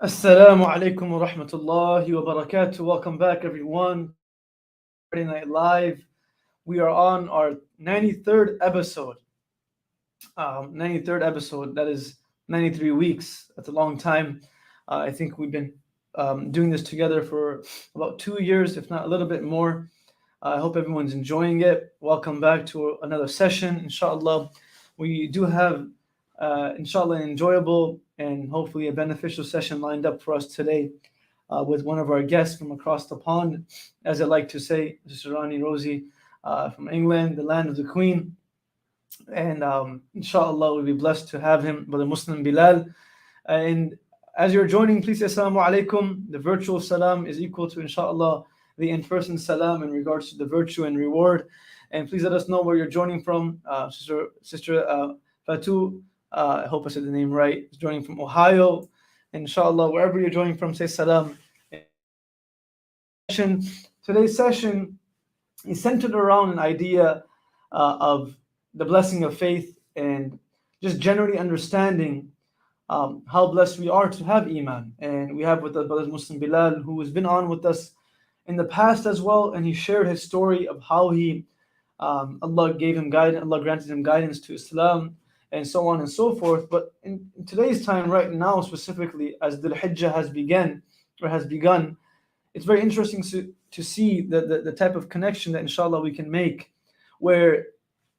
Assalamu alaikum wa rahmatullahi wa barakatuh. Welcome back, everyone. Friday Night Live. We are on our 93rd episode. 93rd episode. That is 93 weeks. That's a long time. I think we've been doing this together for about 2 years, if not a little bit more. I hope everyone's enjoying it. Welcome back to another session. Inshallah, we do have, inshallah, an enjoyable and hopefully a beneficial session lined up for us today with one of our guests from across the pond, as I like to say, Sister Rani Rosie from England, the land of the Queen. And inshallah, we'll be blessed to have him, Brother Muslim Belal. And as you're joining, please say Assalamu alaikum. The virtual salam is equal to, inshallah, the in-person salam in regards to the virtue and reward. And please let us know where you're joining from. Sister Fatu, I hope I said the name right, is joining from Ohio. Inshallah, wherever you're joining from, say salam. Today's session is centered around an idea of the blessing of faith and just generally understanding how blessed we are to have Iman. And we have with us Brother Muslim Belal, who has been on with us in the past as well, and he shared his story of how he Allah gave him guidance, Allah granted him guidance to Islam, and so on and so forth. But in today's time, right now specifically, as Dhul Hijjah has begun, it's very interesting to see the type of connection that inshallah we can make, where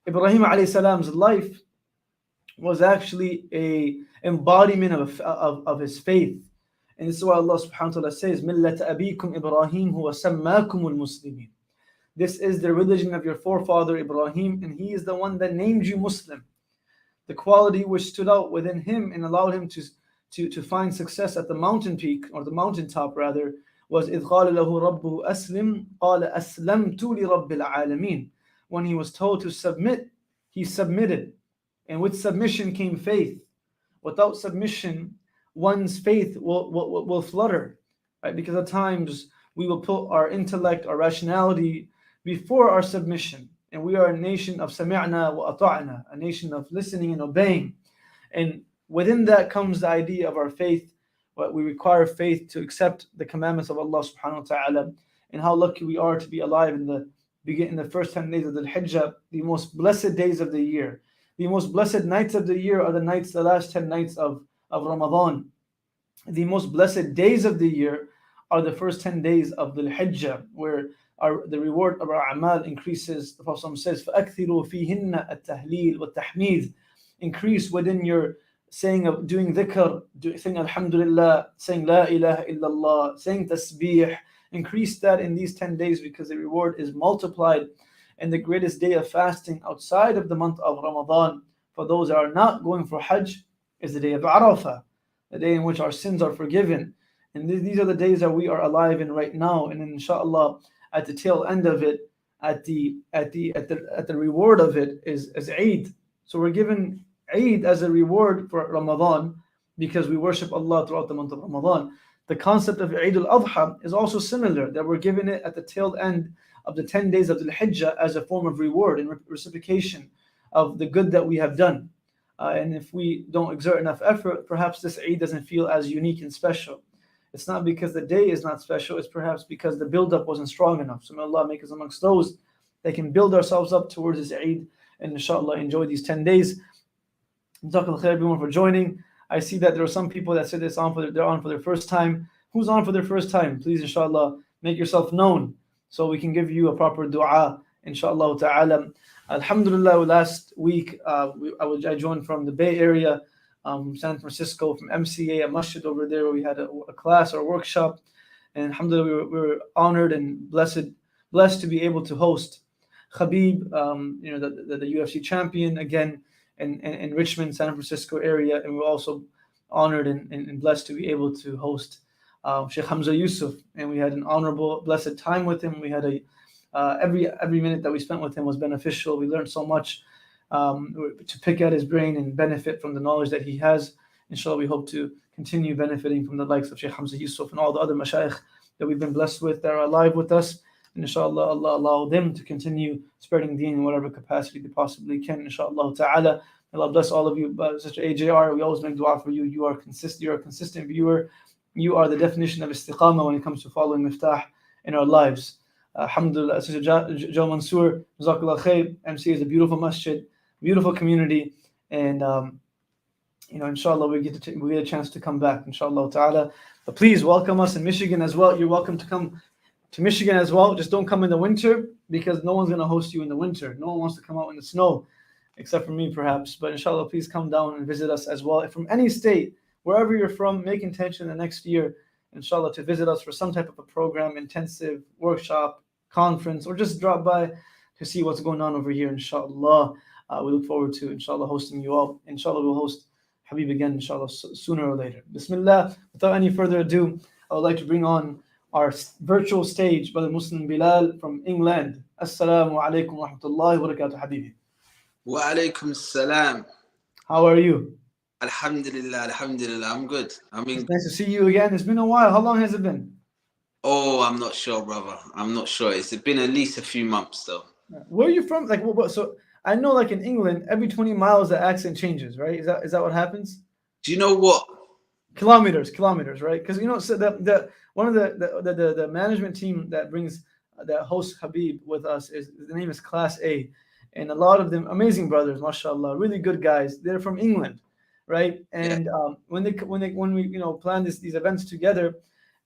Ibrahim alayhi salam's life was actually a embodiment of his faith. And this is why Allah subhanahu wa ta'ala says, مِلَّةَ أَبِيكُمْ إِبْرَاهِيمُ هُوَ سَمَّاكُمُ الْمُسْلِمِينَ. This is the religion of your forefather Ibrahim, and he is the one that named you Muslim. The quality which stood out within him and allowed him to find success at the mountain peak, or the mountaintop rather, was إِذْ قَالَ لَهُ رَبُّهُ أَسْلِمْ قَالَ أَسْلَمْتُ لِرَبِّ الْعَالَمِينَ. When he was told to submit, he submitted. And with submission came faith. Without submission, one's faith will flutter, right? Because at times we will put our intellect, our rationality before our submission. And we are a nation of sami'na wa ata'na, a nation of listening and obeying. And within that comes the idea of our faith. What we require faith to accept the commandments of Allah subhanahu wa ta'ala, and how lucky we are to be alive in the first 10 days of the Hijjah, the most blessed days of the year. The most blessed nights of the year are the last 10 nights of Ramadan. The most blessed days of the year are the first 10 days of the Hijjah, where the reward of our amal increases. The Prophet says, فَأَكْثِرُوا فِيهِنَّ التَّهْلِيلِ وَالتَّحْمِيدِ. Increase within your saying of doing dhikr, saying alhamdulillah, saying la ilaha illallah, saying tasbih. Increase that in these 10 days because the reward is multiplied. And the greatest day of fasting outside of the month of Ramadan for those that are not going for Hajj is the day of Arafah, the day in which our sins are forgiven. And these are the days that we are alive in right now. And inshallah, at the tail end of it, at the reward of it is Eid. So we're given Eid as a reward for Ramadan because we worship Allah throughout the month of Ramadan. The concept of Eid al-Adha is also similar, that we're given it at the tail end of the 10 days of the Hijjah as a form of reward and reciprocation of the good that we have done. And if we don't exert enough effort, perhaps this Eid doesn't feel as unique and special. It's not because the day is not special, it's perhaps because the build-up wasn't strong enough. So may Allah make us amongst those that can build ourselves up towards this Eid and inshallah enjoy these 10 days. Jazakallah khair everyone for joining. I see that there are some people that said they're on for their first time. Who's on for their first time? Please, inshallah, make yourself known so we can give you a proper dua, inshallah ta'ala. Alhamdulillah, last week I joined from the Bay Area, San Francisco, from MCA, a masjid over there where we had a class or a workshop. And alhamdulillah, we were honored and blessed to be able to host Khabib, the UFC champion, again, in Richmond, San Francisco area, and we're also honored and blessed to be able to host Shaykh Hamza Yusuf, and we had an honorable, blessed time with him. We had every minute that we spent with him was beneficial. We learned so much to pick at his brain and benefit from the knowledge that he has. Inshallah, we hope to continue benefiting from the likes of Shaykh Hamza Yusuf and all the other mashayikh that we've been blessed with that are alive with us. And inshallah, Allah allow them to continue spreading deen in whatever capacity they possibly can. Inshallah ta'ala. Allah bless all of you. Sister AJR, we always make dua for you. You're a consistent viewer. You are the definition of istiqamah when it comes to following Miftaah in our lives. Alhamdulillah, Sister Joe Mansour, Jazakallah khair. MC is a beautiful masjid, beautiful community, and inshallah we get a chance to come back, inshallah ta'ala. But please welcome us in Michigan as well. You're welcome to come to Michigan as well. Just don't come in the winter, because no one's going to host you in the winter. No one wants to come out in the snow, except for me perhaps. But inshallah, please come down and visit us as well. If from any state, wherever you're from, make intention the next year, inshallah, to visit us for some type of a program, intensive, workshop, conference, or just drop by to see what's going on over here, inshallah. We look forward to, inshallah, hosting you all. Inshallah, we'll host Habib again, inshallah, sooner or later. Bismillah. Without any further ado, I would like to bring on our virtual stage, Brother Muslim Belal from England. Assalamu alaikum wa rahmatullahi wa barakatuh, Habibi. Wa alaikum salam. How are you? Alhamdulillah, alhamdulillah. I'm good. It's nice to see you again. It's been a while. How long has it been? Oh, I'm not sure, brother. I'm not sure. It's been at least a few months, though. Where are you from? Like, so I know, like in England, every 20 miles the accent changes, right? Is that what happens? Do you know what? Kilometers, right? Because so the one of the management team that hosts Habib with us the name is Class A, and a lot of them amazing brothers, mashallah, really good guys. They're from England, right? And when we plan these events together,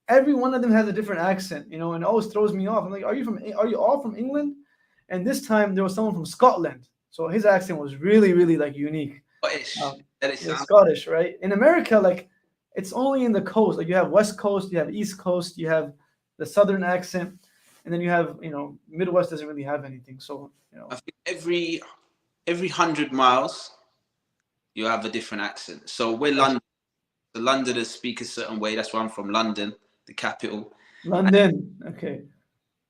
every one of them has a different accent, and it always throws me off. I'm like, are you all from England? And this time there was someone from Scotland, so his accent was really, really like unique. Scottish, right? In America, like, it's only in the coast. Like, you have West Coast, you have East Coast, you have the Southern accent, and then you have, Midwest doesn't really have anything. So, I think every 100 miles, you have a different accent. So we're London. The Londoners speak a certain way. That's why I'm from London, the capital. London, okay.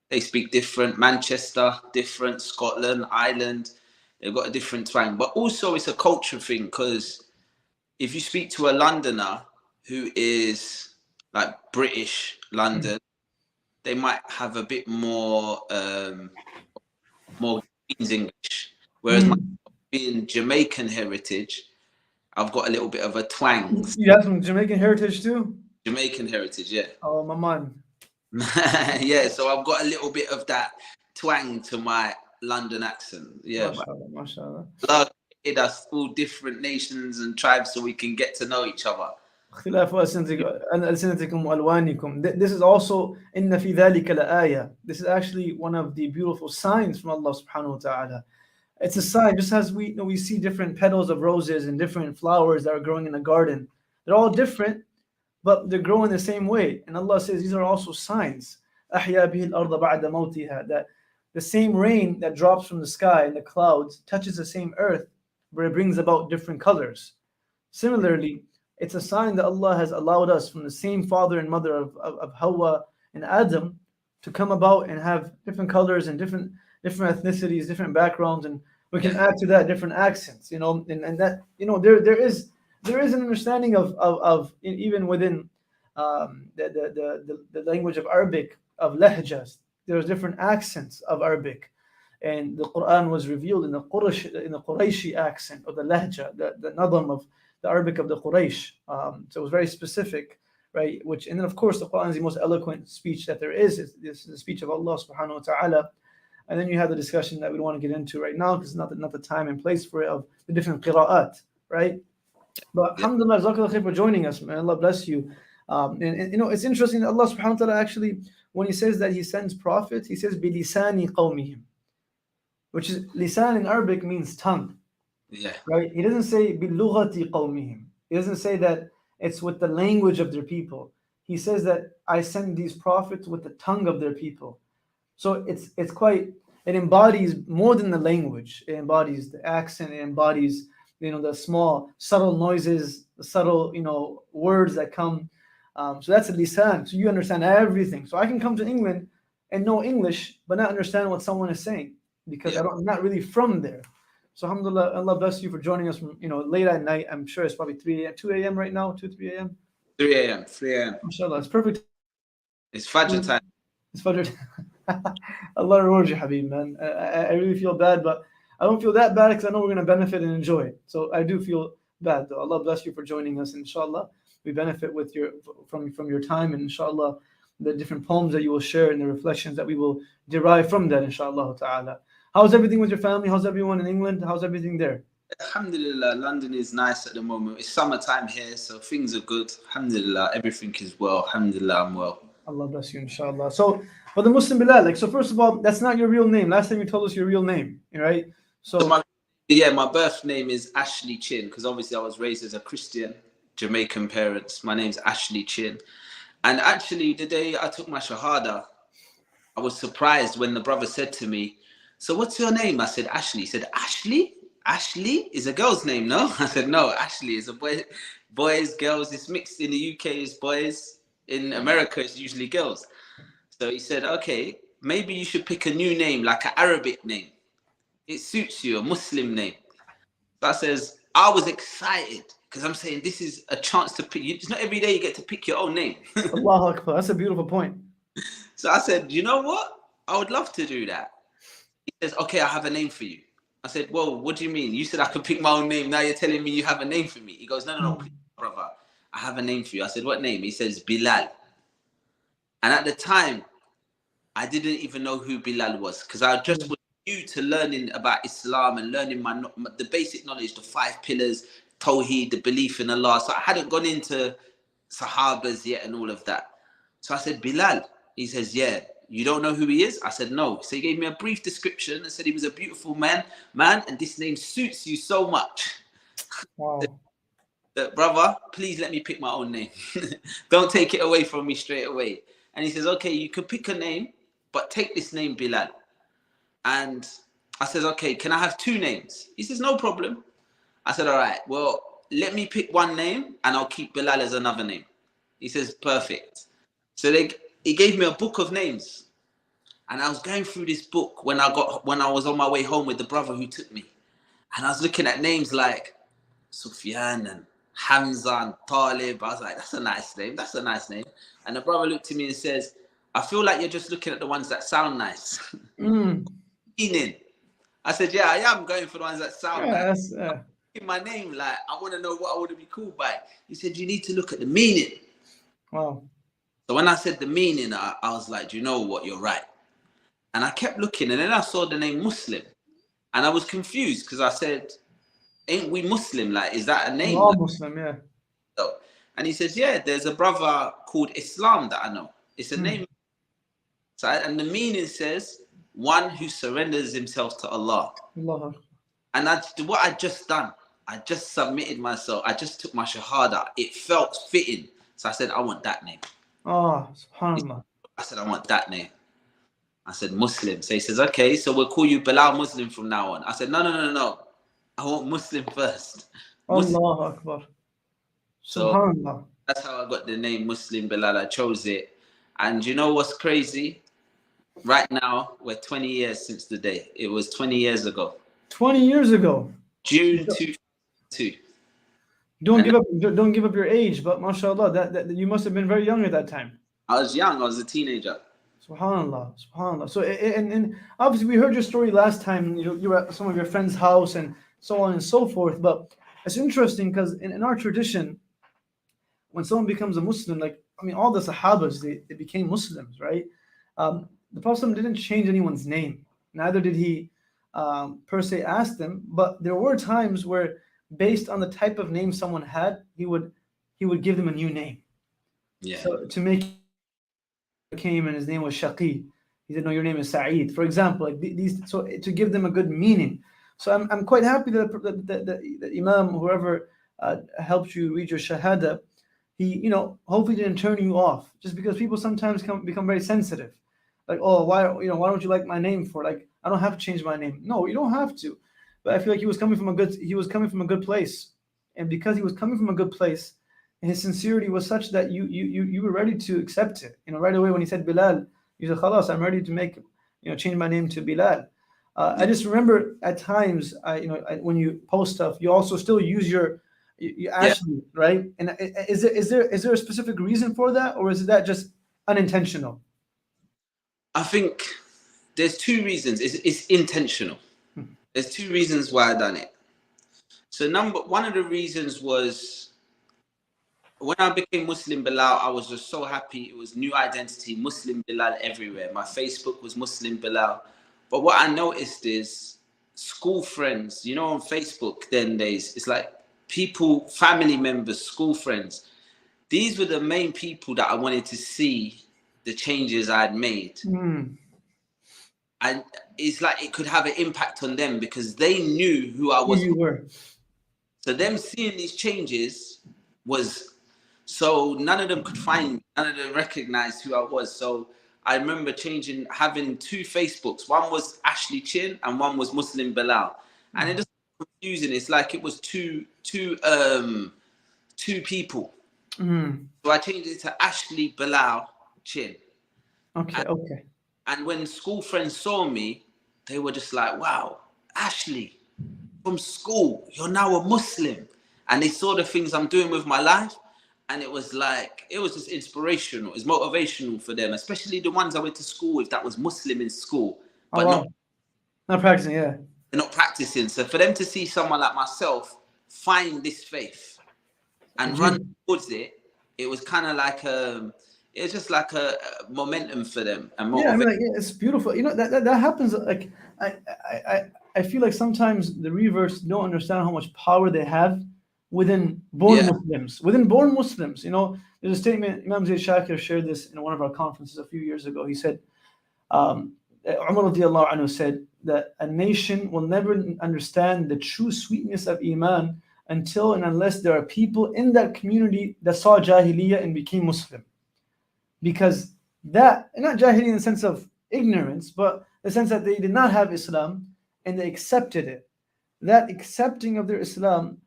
They speak different. Manchester, different. Scotland, Ireland, they've got a different twang. But also it's a culture thing, because if you speak to a Londoner who is like British London, they might have a bit more Queen's English. Whereas being Jamaican heritage, I've got a little bit of a twang. You have some Jamaican heritage too? Jamaican heritage, yeah. Oh, my man. Yeah, so I've got a little bit of that twang to my London accent. Yeah, mashallah. Allah made us all different nations and tribes so we can get to know each other. This is also inna fi dhalika la'aya. This is actually one of the beautiful signs from Allah subhanahu wa ta'ala. It's a sign, just as we see different petals of roses and different flowers that are growing in a garden. They're all different, but they're growing the same way. And Allah says these are also signs. أَحْيَا بِهِ الْأَرْضَ بَعْدَ مَوْتِهَا. That the same rain that drops from the sky and the clouds touches the same earth, where it brings about different colors. Similarly, it's a sign that Allah has allowed us from the same father and mother of Hawa and Adam to come about and have different colors and different ethnicities, different backgrounds, and we can add to that different accents, and that there is an understanding of even within the language of Arabic, of lahjas. There's different accents of Arabic, and the Quran was revealed in the Qurayshi accent, or the lahja, the nadam of the Arabic of the Quraysh. So it was very specific, right? And then of course the Quran is the most eloquent speech that there is. It's the speech of Allah subhanahu wa ta'ala. And then you have the discussion that we don't want to get into right now, because it's not the time and place for it, of the different qira'at, right? But alhamdulillah, jazakallah khair for joining us, man. Allah bless you. And it's interesting that Allah subhanahu wa ta'ala actually, when he says that he sends prophets, he says bilisani qawmihim, which is, lisan in Arabic means tongue. Yeah. Right? He doesn't say bilughati qawmihim. He doesn't say that it's with the language of their people. He says that I send these prophets with the tongue of their people. So it embodies more than the language. It embodies the accent. It embodies, the small, subtle noises, the subtle, words that come. So that's a lisan. So you understand everything. So I can come to England and know English, but not understand what someone is saying, because I'm not really from there. So alhamdulillah, Allah bless you for joining us from, late at night. I'm sure it's probably 2 a.m. right now, 3 a.m. 3 a.m. Inshallah, it's perfect. It's Fajr time. It's Fajr. Allah reward you, Habib, man. I really feel bad, but I don't feel that bad, because I know we're going to benefit and enjoy it. So I do feel bad, though. Allah bless you for joining us, inshallah. we benefit with from your time, and inshallah the different poems that you will share and the reflections that we will derive from that, inshallah ta'ala. How's everything with your family? How's everyone in England? How's everything there? Alhamdulillah, London is nice at the moment. It's summertime here, so things are good. Alhamdulillah, everything is well. Alhamdulillah, I'm well. Allah bless you, inshallah. So, but the Muslim Belal, like, so first of all, that's not your real name. Last time you told us your real name, right? So my birth name is Ashley Chin, because obviously I was raised as a Christian, Jamaican parents. My name's Ashley Chin. And actually, the day I took my Shahada, I was surprised when the brother said to me, "So what's your name?" I said, "Ashley." He said, "Ashley? Ashley is a girl's name, no?" I said, "No, Ashley is a boy. Boys, girls, it's mixed. In the UK, it's boys. In America, it's usually girls." So he said, "Okay, maybe you should pick a new name, like an Arabic name. It suits you, a Muslim name." So I was excited, because I'm saying this is a chance to pick. It's not every day you get to pick your own name. Allahu Akbar, that's a beautiful point. So I said, "You know what? I would love to do that." He says, "Okay, I have a name for you." I said, "Well, what do you mean? You said I could pick my own name. Now you're telling me you have a name for me." He goes, "No, please, brother. I have a name for you." I said, "What name?" He says, "Bilal." And at the time, I didn't even know who Bilal was, because I just was new to learning about Islam and learning the basic knowledge, the 5 pillars, Tawheed, the belief in Allah. So I hadn't gone into Sahabas yet and all of that. So I said, "Bilal." He says, "Yeah. You don't know who he is?" I said, "No." So he gave me a brief description and said he was a beautiful man, and this name suits you so much. Wow. "Brother, please let me pick my own name. Don't take it away from me straight away." And he says, "Okay, you could pick a name, but take this name Bilal." And I said, "Okay, can I have 2 names?" He says, "No problem." I said, "All right, well, let me pick one name and I'll keep Bilal as another name." He says, "Perfect." So he gave me a book of names. And I was going through this book when I was on my way home with the brother who took me. And I was looking at names like Sufyan and Hamza and Talib. I was like, "That's a nice name. That's a nice name." And the brother looked at me and says, "I feel like you're just looking at the ones that sound nice." Meaning, I said, "Yeah, I am going for the ones that sound nice. In my name, like, I want to know what I want to be called by." He said, "You need to look at the meaning." Wow. So when I said the meaning, I was like, "Do you know what? You're right." And I kept looking, and then I saw the name Muslim. And I was confused, because I said, "Ain't we Muslim? Like, is that a name?" We're all Muslim, yeah. So, and he says, "Yeah, there's a brother called Islam that I know. It's a name." So, and the meaning says, "One who surrenders himself to Allah." Allah. And what I just done, I just submitted myself. I just took my Shahada. It felt fitting. So I said, "I want that name." Oh, subhanAllah. I said, "I want that name." I said, "Muslim." So he says, "Okay, so we'll call you Bilal Muslim from now on." I said, No. I want Muslim first." Muslim. Allahu Akbar. So Subhanallah. that's how I got the name Muslim Belal. I chose it. And you know what's crazy? Right now, we're 20 years since the day. It was 20 years ago. 20 years ago. June 2002. Don't give up your age, but mashallah, that you must have been very young at that time. I was young. I was a teenager. Subhanallah. So, and obviously we heard your story last time. You were at some of your friend's house and so on and so forth. But it's interesting because in our tradition, when someone becomes a Muslim, like, I mean, all the Sahabas, they became Muslims, right? The Prophet didn't change anyone's name. Neither did he per se ask them. But there were times where, based on the type of name someone had, he would give them a new name. Yeah. So to make came and his name was Shaqi, he said, "No, your name is Sa'id," for example, like these, so to give them a good meaning. So I'm quite happy that the Imam, whoever helped you read your Shahada, he hopefully didn't turn you off, just because people sometimes become very sensitive, like, "Oh, why don't you like my name for? Like, I don't have to change my name." No, you don't have to. But I feel like he was coming from a good place, and because he was coming from a good place, his sincerity was such that you were ready to accept it. Right away when he said Bilal, you said, "Khalas, I'm ready to change my name to Bilal." I just remember at times, when you post stuff, you also still use your Ashley, right? And is there a specific reason for that, or is that just unintentional? I think there's 2 reasons. It's intentional. There's 2 reasons why I done it. So one of the reasons was, when I became Muslim Belal, I was just so happy. It was new identity, Muslim Belal everywhere. My Facebook was Muslim Belal. But what I noticed is school friends, you know, on Facebook then days, it's like people, family members, school friends. These were the main people that I wanted to see the changes I had made. And it's like it could have an impact on them because they knew who I was. You were. So them seeing these changes was, so none of them could find me, none of them recognized who I was. So I remember having two Facebooks. One was Ashley Chin and one was Muslim Belal. And it just confusing. It's like it was two people. So I changed it to Ashley Belal Chin. Okay. And when school friends saw me, they were just like, wow, Ashley, from school, you're now a Muslim. And they saw the things I'm doing with my life. And it was like, it was just inspirational. It was motivational for them, especially the ones I went to school with that was Muslim in school, but not practicing, yeah. They're not practicing. So for them to see someone like myself find this faith and run towards it, it was kind of like it was just like a momentum for them. And yeah, I mean, like, yeah, it's beautiful. You know, that happens. Like, I feel like sometimes the reverse don't understand how much power they have within born Muslims. Within born Muslims, you know, there's a statement. Imam Zayd Shakir shared this in one of our conferences a few years ago. He said, Umar radiallahu anhu said that a nation will never understand the true sweetness of Iman until and unless there are people in that community that saw Jahiliyyah and became Muslim. Because that, not Jahiliyyah in the sense of ignorance, but the sense that they did not have Islam and they accepted it. That accepting of their Islam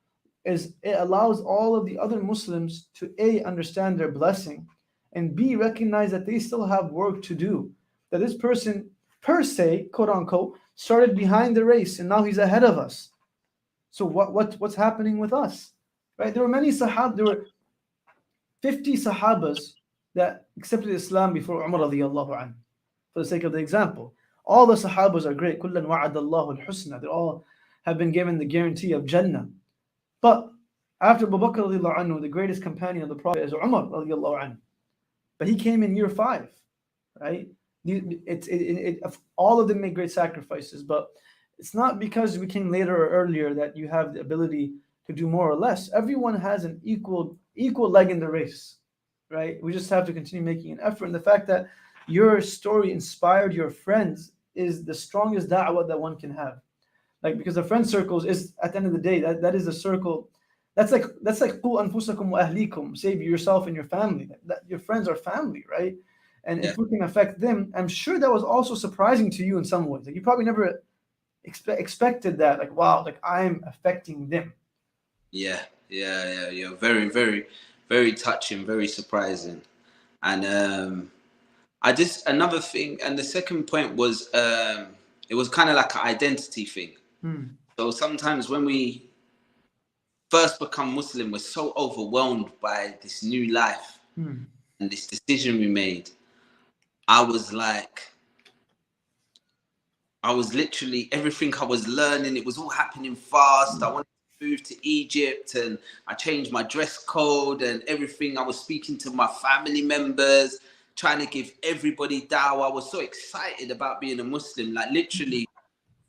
it allows all of the other Muslims to A, understand their blessing, and B, recognize that they still have work to do. That this person, per se, quote unquote, started behind the race and now he's ahead of us. So what's happening with us? Right? There were many Sahab, there were 50 Sahabas that accepted Islam before Umar radiallahu anhu. For the sake of the example, all the Sahabas are great. كُلًّا وَعَدَ اللَّهُ الْحُسْنَى. They all have been given the guarantee of Jannah. But after Abu Bakr radiallahu anhu, the greatest companion of the Prophet is Umar radiallahu anhu. But he came in year 5, right? All of them made great sacrifices, but it's not because we came later or earlier that you have the ability to do more or less. Everyone has an equal leg in the race, right? We just have to continue making an effort. And the fact that your story inspired your friends is the strongest da'wah that one can have. Like, because the friend circles is, at the end of the day, that is a circle. That's like qu anfusakum wa ahlikum, save yourself and your family. That your friends are family, right? And if we can affect them, I'm sure that was also surprising to you in some ways. Like, you probably never expected that. Like, wow, like I'm affecting them. Yeah. Very, very, very touching, very surprising. And another thing, and the second point was it was kind of like an identity thing. So sometimes when we first become Muslim, we're so overwhelmed by this new life and this decision we made. I was literally, everything I was learning, it was all happening fast. I wanted to move to Egypt and I changed my dress code and everything. I was speaking to my family members, trying to give everybody dawah. I was so excited about being a Muslim. Like, literally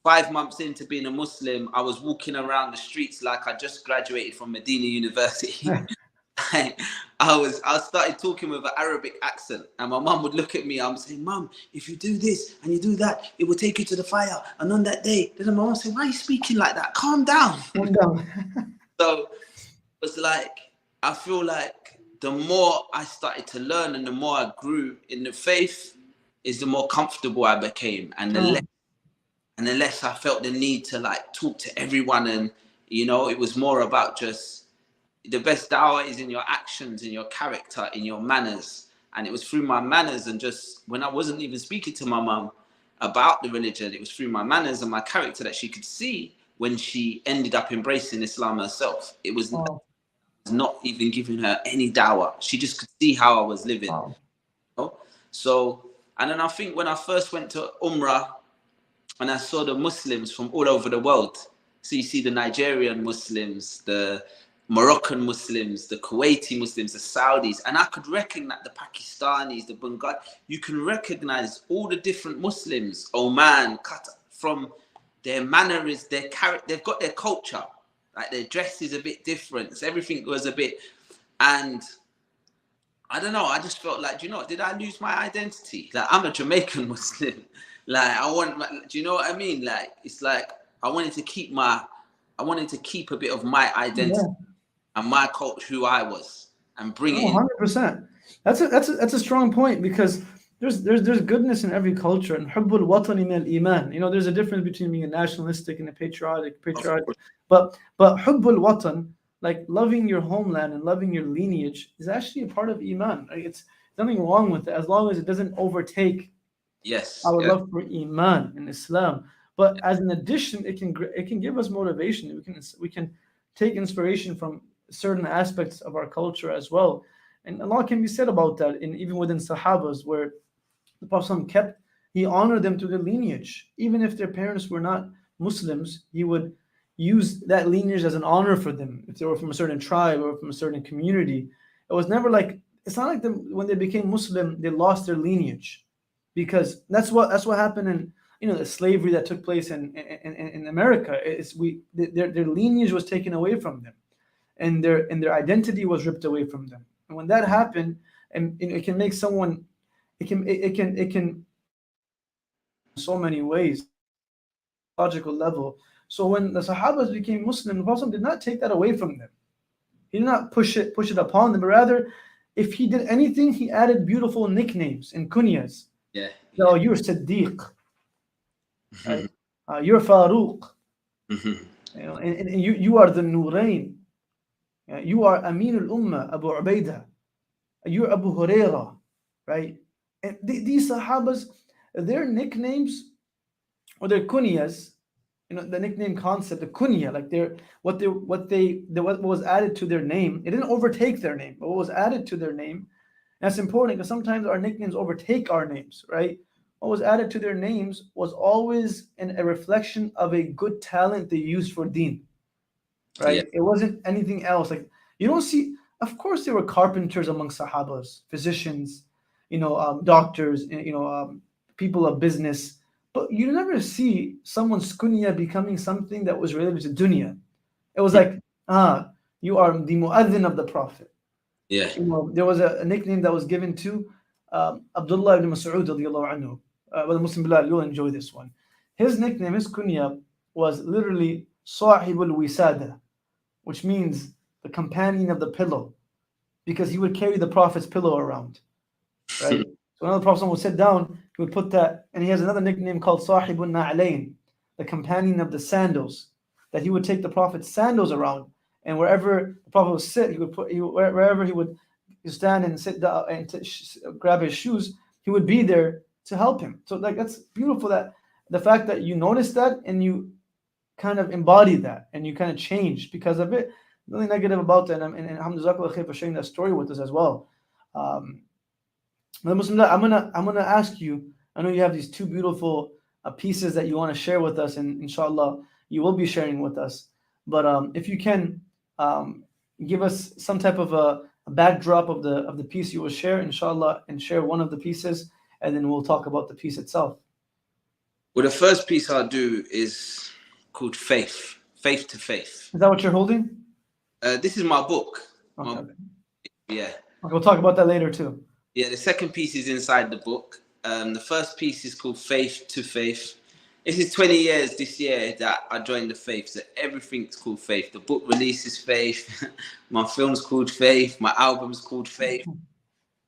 5 months into being a Muslim, I was walking around the streets like I just graduated from Medina University. I started talking with an Arabic accent, and my mum would look at me. I'm saying, "Mum, if you do this and you do that, it will take you to the fire." And on that day, then my mum said, "Why are you speaking like that? Calm down." Calm down. So it's like, I feel like the more I started to learn and the more I grew in the faith, is the more comfortable I became, and the less I felt the need to like talk to everyone. And you know, it was more about just, the best dawah is in your actions, in your character, in your manners. And it was through my manners, and just when I wasn't even speaking to my mum about the religion, it was through my manners and my character that she could see when she ended up embracing Islam herself. It was not even giving her any dawah. She just could see how I was living. Wow. You know? So, and then I think when I first went to Umrah and I saw the Muslims from all over the world, so you see the Nigerian Muslims, the Moroccan Muslims, the Kuwaiti Muslims, the Saudis, and I could recognize the Pakistanis, the Bengali. You can recognize all the different Muslims, Oman, Qatar, from their mannerisms, their character. They've got their culture. Like their dress is a bit different. So everything was a bit, and I don't know. I just felt like, do you know what? Did I lose my identity? Like I'm a Jamaican Muslim. Like do you know what I mean? Like it's like I wanted to keep a bit of my identity and my culture, who I was, and bring it in. 100%. That's a strong point, because there's goodness in every culture, and hubbul watani min al-iman. You know, there's a difference between being a nationalistic and a patriotic. But hubbul watan, like loving your homeland and loving your lineage, is actually a part of Iman. Like it's nothing wrong with it, as long as it doesn't overtake our love for Iman and Islam. But as an addition, it can give us motivation. We can take inspiration from certain aspects of our culture as well. And a lot can be said about that, even within Sahabas, where the Prophet he honored them to their lineage. Even if their parents were not Muslims, he would use that lineage as an honor for them. If they were from a certain tribe or from a certain community, it was never like, it's not like when they became Muslim, they lost their lineage, because that's what happened in, you know, the slavery that took place in America. Their lineage was taken away from them, and their identity was ripped away from them. And when that happened, and it can make someone, it can so many ways, logical level. So when the Sahabas became Muslim, the Prophet did not take that away from them. He did not push it upon them, but rather, if he did anything, he added beautiful nicknames and kunyas. So you're Siddiq, right? You're Faruq, you know, and you are the Nurain. You are Amin al-Ummah, Abu Ubaidah. You're Abu Hurairah, right? And these Sahabas, their nicknames or their kunyas, you know, the nickname concept, the kunya, like what was added to their name, it didn't overtake their name, but what was added to their name. And that's important, because sometimes our nicknames overtake our names, right? What was added to their names was always a reflection of a good talent they used for deen, right? It wasn't anything else. Like, you don't see, of course there were carpenters among Sahabas, physicians, you know, doctors, you know, people of business, but you never see someone's kunya becoming something that was related to dunya. It was like, you are the mu'adhin of the Prophet. You know, there was a nickname that was given to Abdullah ibn Mas'ud radiallahu anhu. Well, Muslim Belal, you'll enjoy this one. His nickname, his kunya, was literally Sahibul Wisada, which means the companion of the pillow, because he would carry the Prophet's pillow around, right? So when the Prophet would sit down, he would put that, and he has another nickname called Sahibun Na'alain, the companion of the sandals, that he would take the Prophet's sandals around, and wherever the Prophet would sit, wherever he would stand and sit down and grab his shoes, he would be there to help him. So like, that's beautiful, that the fact that you notice that and you kind of embody that and you kind of change because of it. Nothing negative about that, and alhamdulillah for sharing that story with us as well. Muslim, I'm gonna ask you, I know you have these two beautiful pieces that you want to share with us, and inshallah you will be sharing with us, but if you can give us some type of a backdrop of the piece you will share, inshallah, and share one of the pieces, and then we'll talk about the piece itself. Well, the first piece I'll do is called Faith to Faith. Is that what you're holding? This is my book. Okay. Yeah. Okay, we'll talk about that later too. Yeah, the second piece is inside the book. The first piece is called Faith to Faith. This is 20 years this year that I joined the faith, so everything's called Faith. The book release is Faith. My film's called Faith. My album's called Faith.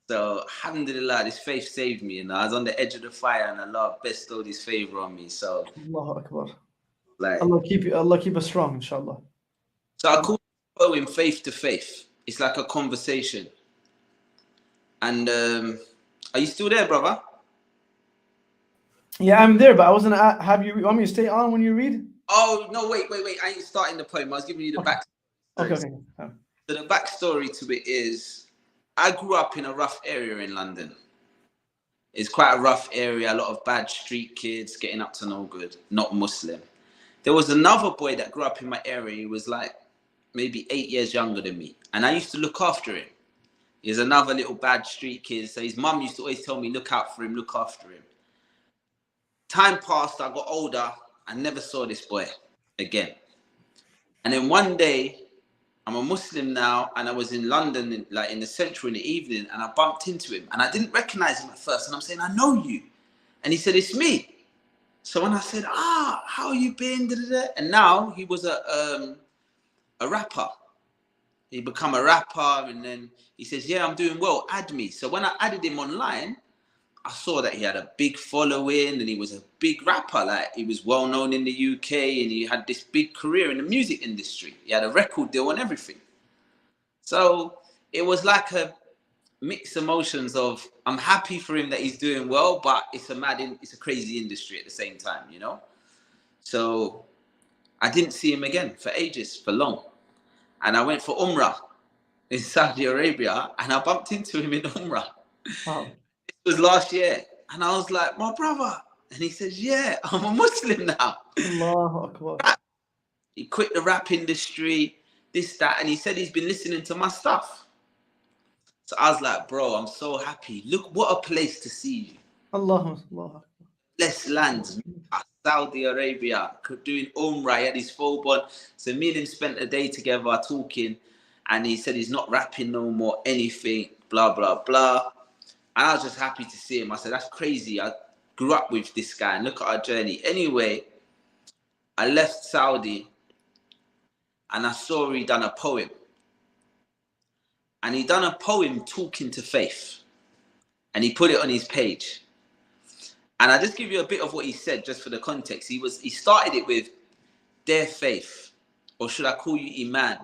So, alhamdulillah, this faith saved me. You know, I was on the edge of the fire, and Allah bestowed His favor on me. So, Allahu Akbar. Like, Allah keep us strong, inshallah. So I call it going faith to faith. It's like a conversation. And are you still there, brother? Yeah, I'm there, but I was gonna have you. Want me to stay on when you read? Oh no, wait! I ain't starting the poem. I was giving you the back. Okay. So the backstory to it is, I grew up in a rough area in London. It's quite a rough area. A lot of bad street kids getting up to no good. Not Muslim. There was another boy that grew up in my area. He was like maybe 8 years younger than me. And I used to look after him. He's another little bad street kid. So his mum used to always tell me, look out for him, look after him. Time passed, I got older. I never saw this boy again. And then one day, I'm a Muslim now, and I was in London, in the central in the evening, and I bumped into him. And I didn't recognize him at first. And I'm saying, I know you. And he said, it's me. So when I said, how you been? Da-da-da. And now he was a rapper. He become a rapper, and then he says, yeah, I'm doing well, add me. So when I added him online, I saw that he had a big following, and he was a big rapper. Like, he was well known in the UK, and he had this big career in the music industry. He had a record deal and everything. So it was like a mixed emotions of, I'm happy for him that he's doing well, but it's a crazy industry at the same time, you know? So I didn't see him again for ages, for long. And I went for Umrah in Saudi Arabia, and I bumped into him in Umrah. Wow. It was last year. And I was like, my brother. And he says, yeah, I'm a Muslim now. Allahu Akbar. He quit the rap industry, this, that. And he said he's been listening to my stuff. So I was like, bro, I'm so happy. Look, what a place to see you. Allah. Less lands, Saudi Arabia, doing Umrah. He had his phone on. So me and him spent a day together talking, and he said he's not rapping no more, anything, blah, blah, blah. And I was just happy to see him. I said, that's crazy. I grew up with this guy, and look at our journey. Anyway, I left Saudi, and I saw he done a poem. And he done a poem talking to faith. And he put it on his page. And I just give you a bit of what he said, just for the context. He started it with, dear faith, or should I call you Iman?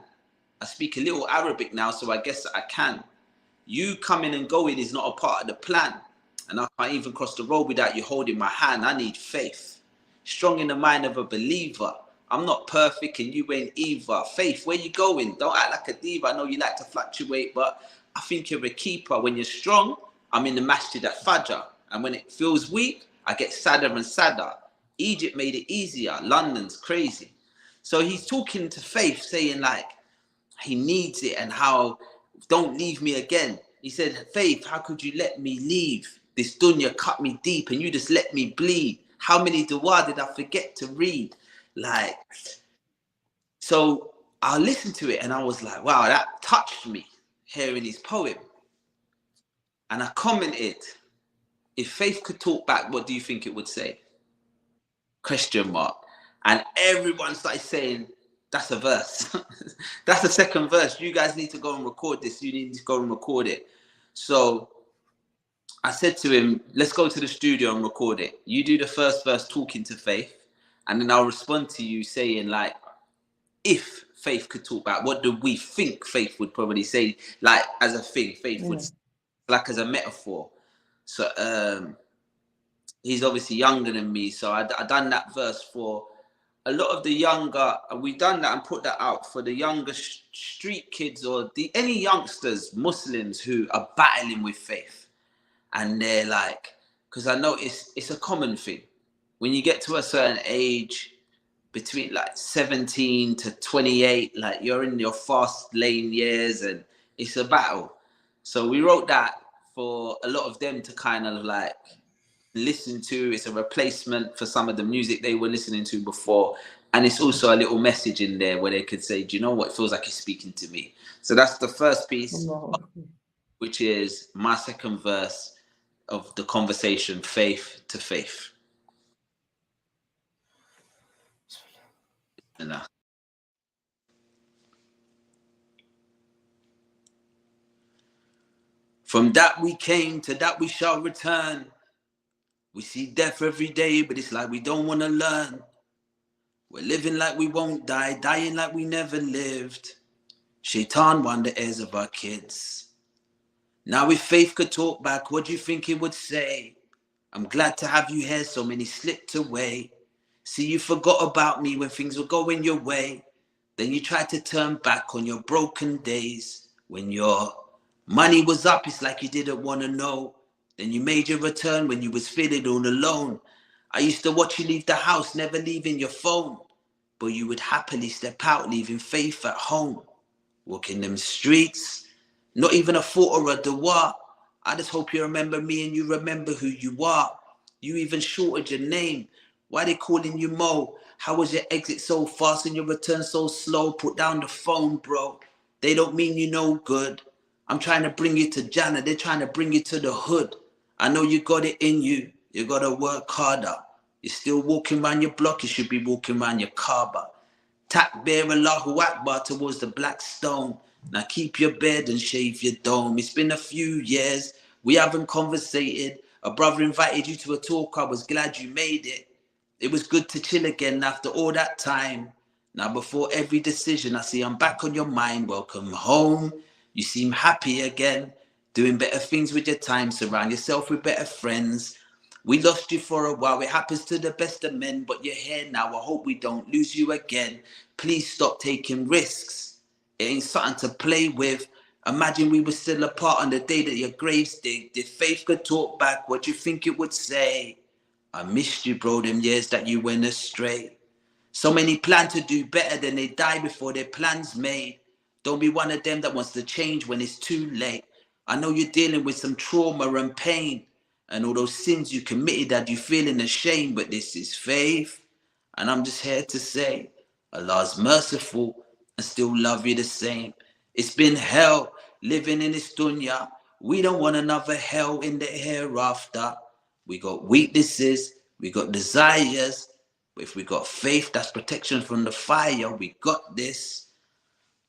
I speak a little Arabic now, so I guess I can. You coming and going is not a part of the plan. And I can't even cross the road without you holding my hand. I need faith. Strong in the mind of a believer. I'm not perfect and you ain't either. Faith, where you going? Don't act like a diva. I know you like to fluctuate, but I think you're a keeper. When you're strong, I'm in the masjid at Fajr. And when it feels weak, I get sadder and sadder. Egypt made it easier. London's crazy. So he's talking to faith, saying like, he needs it, and how, don't leave me again. He said, faith, how could you let me leave? This dunya cut me deep and you just let me bleed. How many dua did I forget to read? Like, so I listened to it and I was like, wow, that touched me, hearing his poem. And I commented, if faith could talk back, what do you think it would say? Question mark. And everyone started saying, that's a verse. That's the second verse. You guys need to go and record this. You need to go and record it. So I said to him, let's go to the studio and record it. You do the first verse talking to faith, and then I'll respond to you saying, like, if faith could talk back, what do we think faith would probably say? Like, as a thing, faith would, like, as a metaphor. So he's obviously younger than me. So I done that verse for a lot of the younger, we done that and put that out for the younger street kids, or any youngsters, Muslims who are battling with faith. And they're like, because I know it's a common thing. When you get to a certain age, between like 17 to 28, like you're in your fast lane years and it's a battle. So we wrote that for a lot of them to kind of like listen to. It's a replacement for some of the music they were listening to before. And it's also a little message in there where they could say, do you know what? It feels like he's speaking to me. So that's the first piece, which is my second verse of the conversation, faith to faith. From that we came, to that we shall return. We see death every day, but it's like we don't want to learn. We're living like we won't die, dying like we never lived. Shaitan won the heirs of our kids. Now if faith could talk back, what do you think it would say? I'm glad to have you here, so many slipped away. See, you forgot about me when things were going your way. Then you tried to turn back on your broken days. When your money was up, it's like you didn't want to know. Then you made your return when you was feeling all alone. I used to watch you leave the house, never leaving your phone. but you would happily step out, leaving faith at home. Walking them streets, not even a thought or a dua. I just hope you remember me and you remember who you are. You even shorted your name. Why they calling you Mo? How was your exit so fast and your return so slow? Put down the phone, bro. They don't mean you no good. I'm trying to bring you to Jannah. They're trying to bring you to the hood. I know you got it in you. You got to work harder. You're still walking around your block. You should be walking around your Kaaba. Takbir Allahu Akbar towards the black stone. Now keep your bed and shave your dome. It's been a few years. We haven't conversated. A brother invited you to a talk. I was glad you made it. It was good to chill again after all that time. Now before every decision, I see I'm back on your mind. Welcome home. You seem happy again. Doing better things with your time. Surround yourself with better friends. We lost you for a while. It happens to the best of men, but you're here now. I hope we don't lose you again. Please stop taking risks. It ain't something to play with. Imagine we were still apart on the day that your graves digged. If faith could talk back, what do you think it would say? I missed you, bro, them years that you went astray. So many plan to do better than they die before their plans made. Don't be one of them that wants to change when it's too late. I know you're dealing with some trauma and pain and all those sins you committed that you feeling ashamed, but this is faith. And I'm just here to say, Allah's merciful and still love you the same. It's been hell living in this dunya. We don't want another hell in the hereafter. We got weaknesses, we got desires, but if we got faith, that's protection from the fire. We got this.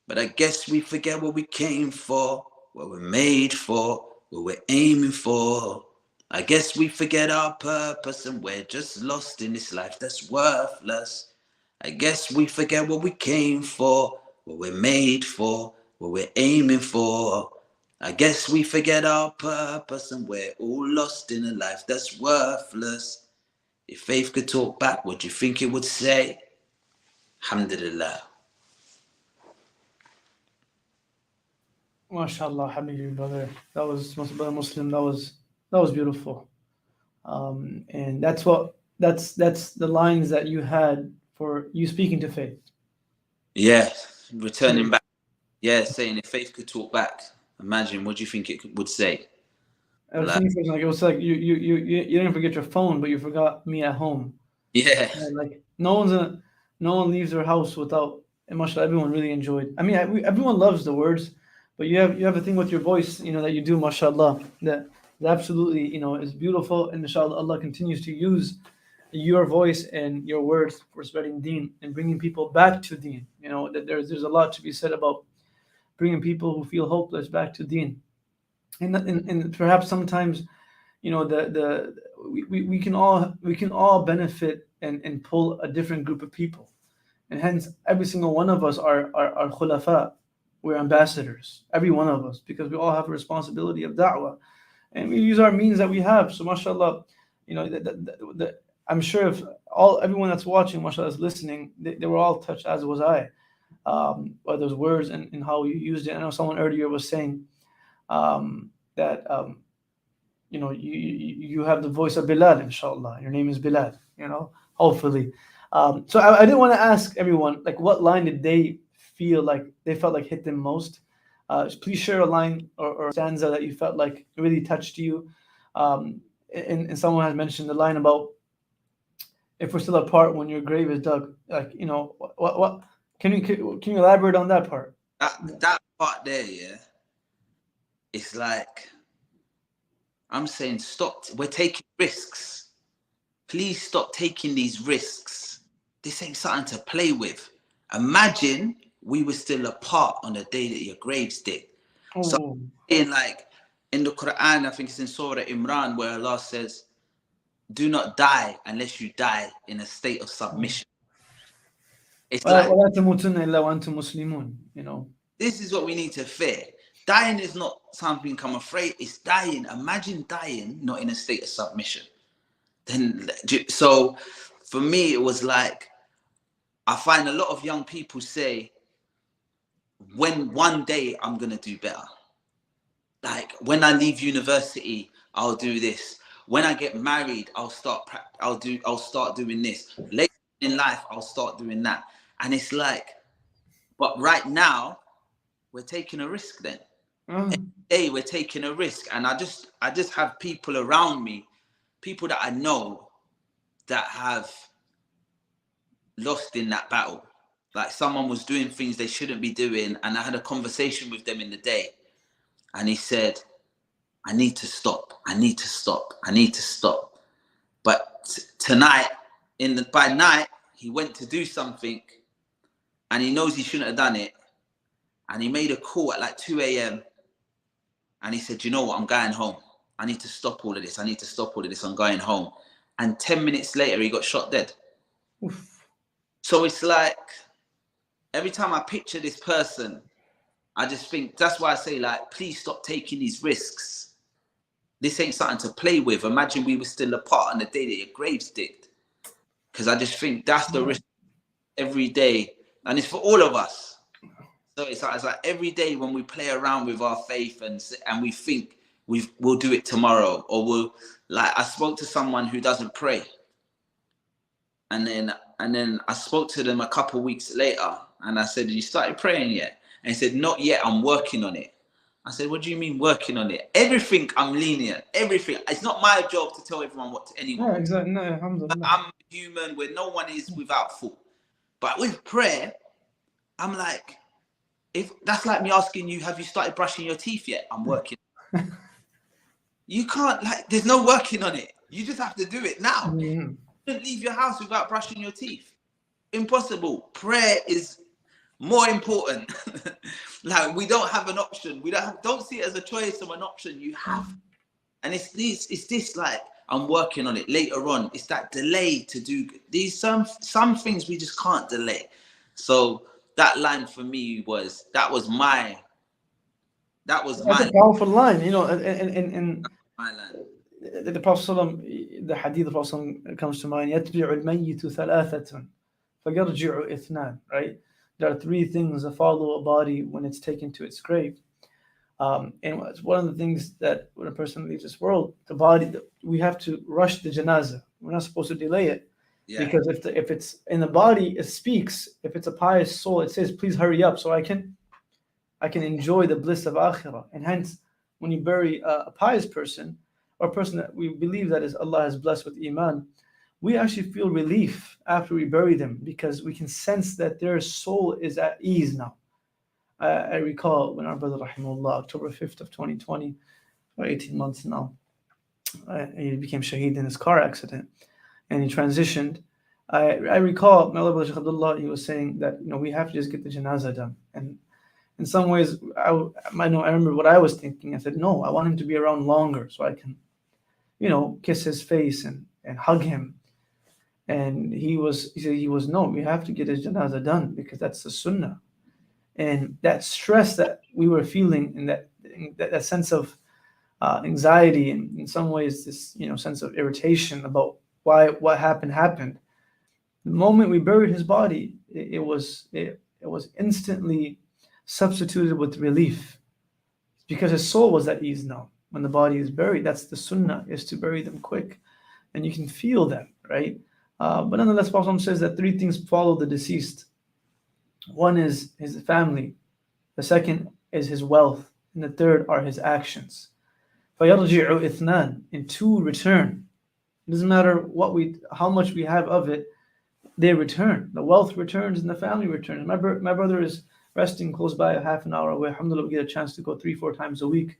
But I guess we forget what we came for, what we're made for, what we're aiming for. I guess we forget our purpose and we're just lost in this life that's worthless. I guess we forget what we came for, what we're made for, what we're aiming for. I guess we forget our purpose and we're all lost in a life that's worthless. If faith could talk back, what do you think it would say? Alhamdulillah. MashaAllah, Habibi, brother. That was brother Muslim. That was beautiful. And that's the lines that you had for you speaking to faith. Yeah, returning back. Yeah, saying if faith could talk back, imagine what do you think it would say? I was thinking like it was like you didn't forget your phone, but you forgot me at home. Yeah. And like no one leaves their house without. And mashallah, everyone really enjoyed. I mean, everyone loves the words, but you have a thing with your voice, that you do, mashallah, that absolutely, is beautiful. And inshallah, Allah continues to use your voice and your words for spreading deen and bringing people back to deen. That there's a lot to be said about bringing people who feel hopeless back to deen. And perhaps sometimes, we can all benefit and pull a different group of people. And hence, every single one of us are khulafa. We're ambassadors, every one of us, because we all have a responsibility of da'wah. And we use our means that we have. So, mashallah, I'm sure if everyone that's watching, mashallah, is listening, they were all touched, as was I, by those words and how you used it. I know someone earlier was saying that, you have the voice of Bilal, inshallah. Your name is Bilal, hopefully. So I did want to ask everyone, like, what line did they felt like hit them most? Please share a line or stanza that you felt like really touched you. And someone has mentioned the line about, if we're still apart when your grave is dug. Like, what can you elaborate on that part? That part there, yeah. It's like, I'm saying, stop. We're taking risks. Please stop taking these risks. This ain't something to play with. Imagine we were still apart on the day that your graves did. Oh. So in the Quran, I think it's in Surah Imran, where Allah says, do not die unless you die in a state of submission. It's like, this is what we need to fear. Dying is not something I'm afraid. It's dying. Imagine dying not in a state of submission. So for me, it was like, I find a lot of young people say, when one day I'm going to do better. Like, when I leave university, I'll do this. When I get married, I'll start doing this. Later in life, I'll start doing that. And it's like, but right now, we're taking a risk then. Every day we're taking a risk. And I just have people around me, people that I know that have lost in that battle. Like someone was doing things they shouldn't be doing. And I had a conversation with them in the day. And he said, I need to stop. I need to stop. I need to stop. But tonight, by night, he went to do something and he knows he shouldn't have done it. And he made a call at like 2 a.m. And he said, you know what, I'm going home. I need to stop all of this. I need to stop all of this. I'm going home. And 10 minutes later, he got shot dead. Oof. So it's like, every time I picture this person, I just think, that's why I say, like, please stop taking these risks. This ain't something to play with. Imagine we were still apart on the day that your graves dipped. Because I just think that's the risk every day. And it's for all of us. So it's like every day when we play around with our faith and we think we'll do it tomorrow, or like I spoke to someone who doesn't pray. And then I spoke to them a couple of weeks later and I said, you started praying yet? And he said, not yet, I'm working on it. I said, what do you mean working on it? Everything I'm lenient, everything. It's not my job to tell everyone what to anyone. Yeah, exactly. No, alhamdulillah. I'm human where no one is without fault. But with prayer, I'm like, if that's like me asking you, have you started brushing your teeth yet? I'm working. You can't, like, there's no working on it. You just have to do it now. Mm-hmm. You can't leave your house without brushing your teeth. Impossible. Prayer is more important. Like, we don't have an option. Don't see it as a choice or an option. You have. And it's this like, I'm working on it later on. It's that delay to do these, some things we just can't delay. So that line for me was my That's a powerful line, you know, and my line. The Prophet, the hadith of the Prophet comes to mind. يَتْبِعُ الْمَيِّتُ ثَلَاثَةٌ فَيَرْجِعُ إِثْنَانِ. Right? There are three things that follow a body when it's taken to its grave. And it's one of the things that when a person leaves this world, the body, we have to rush the janazah. We're not supposed to delay it. Yeah. Because if it's in the body, it speaks. If it's a pious soul, it says, please hurry up so I can enjoy the bliss of akhirah. And hence, when you bury a pious person, or a person that we believe that is Allah has blessed with Iman, we actually feel relief after we bury them because we can sense that their soul is at ease now. I recall when our brother, rahimahullah, October 5th of 2020, or 18 months now, he became shaheed in his car accident and he transitioned. I recall my brother, Shaykh Abdullah, he was saying that, you know, we have to just get the janazah done. And in some ways, I remember what I was thinking. I said, no, I want him to be around longer so I can, you know, kiss his face and hug him. And he said, no, we have to get his janazah done because that's the sunnah. And that stress that we were feeling and that sense of anxiety and in some ways this, you know, sense of irritation about what happened. The moment we buried his body, it was instantly substituted with relief because his soul was at ease now. When the body is buried, that's the sunnah, is to bury them quick. And you can feel that, right? But nonetheless, Prophet says that three things follow the deceased. One is his family. The second is his wealth. And the third are his actions. فَيَرْجِعُ إِثْنَانِ. And two return. It doesn't matter how much we have of it, they return. The wealth returns and the family returns. My brother is resting close by a half an hour away. Alhamdulillah, we get a chance to go 3-4 times a week.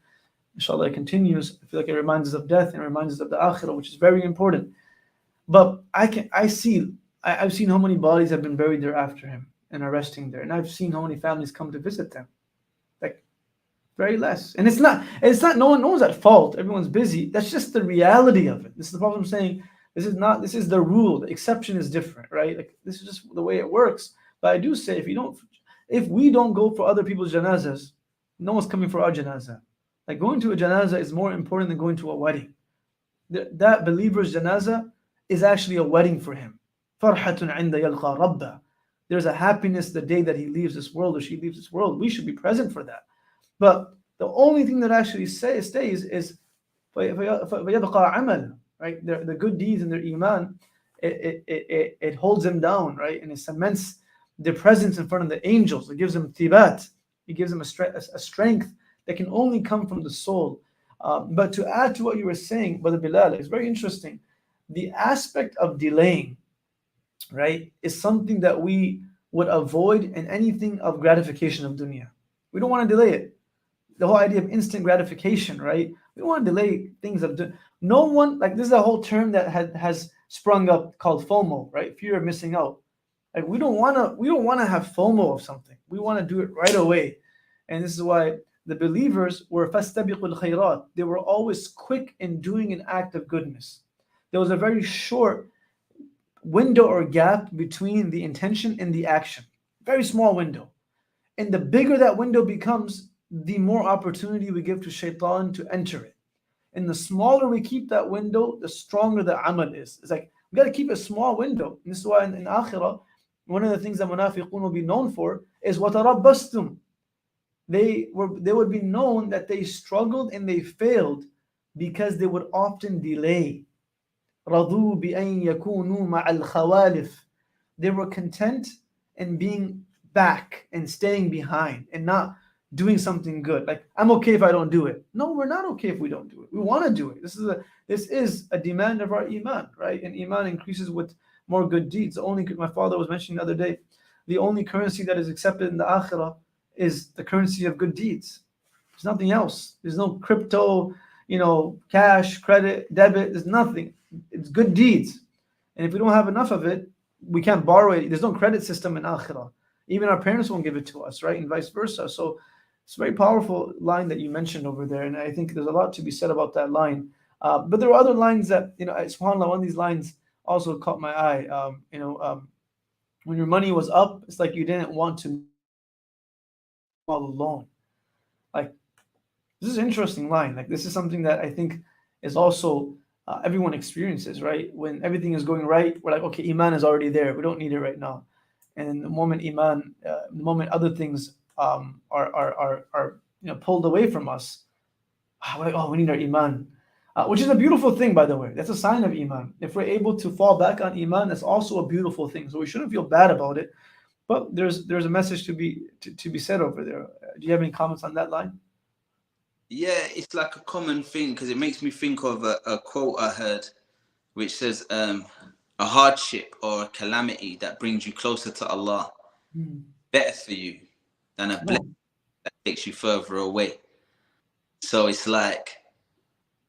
Inshallah, it continues. I feel like it reminds us of death and it reminds us of the akhirah, which is very important. But I've seen how many bodies have been buried there after him and are resting there. And I've seen how many families come to visit them. Like, very less. And it's not no one's at fault. Everyone's busy. That's just the reality of it. This is the problem I'm saying. This is the rule. The exception is different, right? Like, this is just the way it works. But I do say, if we don't go for other people's janazas, no one's coming for our janazah. Like, going to a janazah is more important than going to a wedding. That believer's janazah is actually a wedding for him. فَرْحَةٌ عِنْدَ يَلْقَى رَبَّهُ. There's a happiness the day that he leaves this world or she leaves this world. We should be present for that. But the only thing that actually stays is فَيَبْقَى عَمَلٌ, right? The good deeds and their Iman, it holds them down, right? And it cements their presence in front of the angels. It gives them thibat. It gives them a strength that can only come from the soul. But to add to what you were saying, Brother Bilal, it's very interesting. The aspect of delaying, right, is something that we would avoid in anything of gratification of dunya. We don't want to delay it. The whole idea of instant gratification, right? We don't want to delay things of dunya. No one, like, this is a whole term that has sprung up called FOMO, right? Fear of missing out. Like, we don't want to have FOMO of something. We want to do it right away. And this is why the believers were fastabiqul khairat. They were always quick in doing an act of goodness. There was a very short window or gap between the intention and the action. Very small window. And the bigger that window becomes, the more opportunity we give to shaitan to enter it. And the smaller we keep that window, the stronger the amal is. It's like, we got to keep a small window. And this is why in akhirah, one of the things that munafiqun will be known for is وَتَرَبَّسْتُمْ. They would be known that they struggled and they failed because they would often delay. رَضُوا بِأَن يَكُونُوا مَعَ الْخَوَالِفِ. They were content in being back and staying behind and not doing something good. Like, I'm okay if I don't do it. No, we're not okay if we don't do it. We want to do it. This is a demand of our Iman, right? And Iman increases with more good deeds. My father was mentioning the other day, the only currency that is accepted in the akhirah is the currency of good deeds. There's nothing else. There's no crypto, cash, credit, debit. There's nothing. It's good deeds. And if we don't have enough of it, we can't borrow it. There's no credit system in akhirah. Even our parents won't give it to us, right? And vice versa. So it's a very powerful line that you mentioned over there. And I think there's a lot to be said about that line. But there are other lines that, subhanAllah, one of these lines also caught my eye. When your money was up, it's like you didn't want to all alone. Like, this is an interesting line. Like, this is something that I think is also everyone experiences, right? When everything is going right, we're like, okay, Iman is already there. We don't need it right now. And the moment Iman, the moment other things are pulled away from us, we're like, oh, we need our Iman. Which is a beautiful thing, by the way. That's a sign of Iman. If we're able to fall back on Iman, that's also a beautiful thing. So we shouldn't feel bad about it. But there's a message to be said over there. Do you have any comments on that line? Yeah, it's like a common thing because it makes me think of a quote I heard, which says, a hardship or a calamity that brings you closer to Allah, better for you than a blessing that takes you further away. So it's like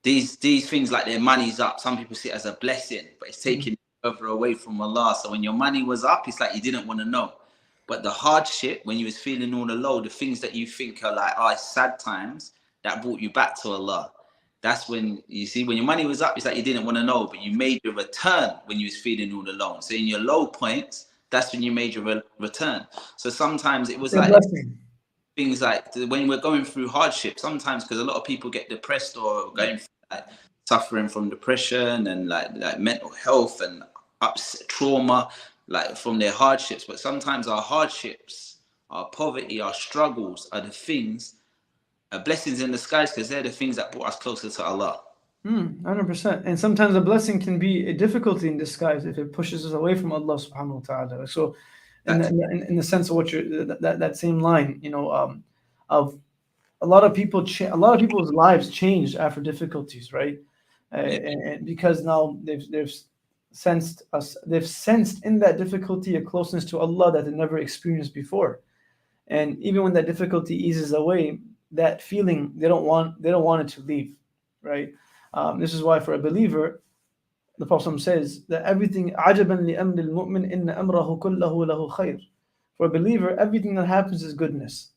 these things, like their money's up. Some people see it as a blessing, but it's taking you further away from Allah. So when your money was up, it's like you didn't want to know. But the hardship, when you was feeling all the low, the things that you think are like, it's sad times, that brought you back to Allah. That's when, you see, when your money was up, it's like you didn't want to know, but you made your return when you was feeling all alone. So in your low points, that's when you made your return. So sometimes it was like things like when we're going through hardship, sometimes because a lot of people get depressed or going through, like, suffering from depression and like mental health and trauma, like from their hardships. But sometimes our hardships, our poverty, our struggles are the things, blessings in disguise, because they're the things that brought us closer to Allah. 100%. And sometimes a blessing can be a difficulty in disguise if it pushes us away from Allah subhanahu wa ta'ala. So in the sense of what you're, that same line, of a lot of people's lives changed after difficulties, right? And because now they've sensed in that difficulty a closeness to Allah that they never experienced before. And even when that difficulty eases away, that feeling, they don't want it to leave, right? This is why for a believer, the Prophet says that everything, عَجَبًا لِأَمْرِ الْمُؤْمِنِ إِنَّ أَمْرَهُ كُلَّهُ لَهُ خَيْرٌ. For a believer, everything that happens is goodness.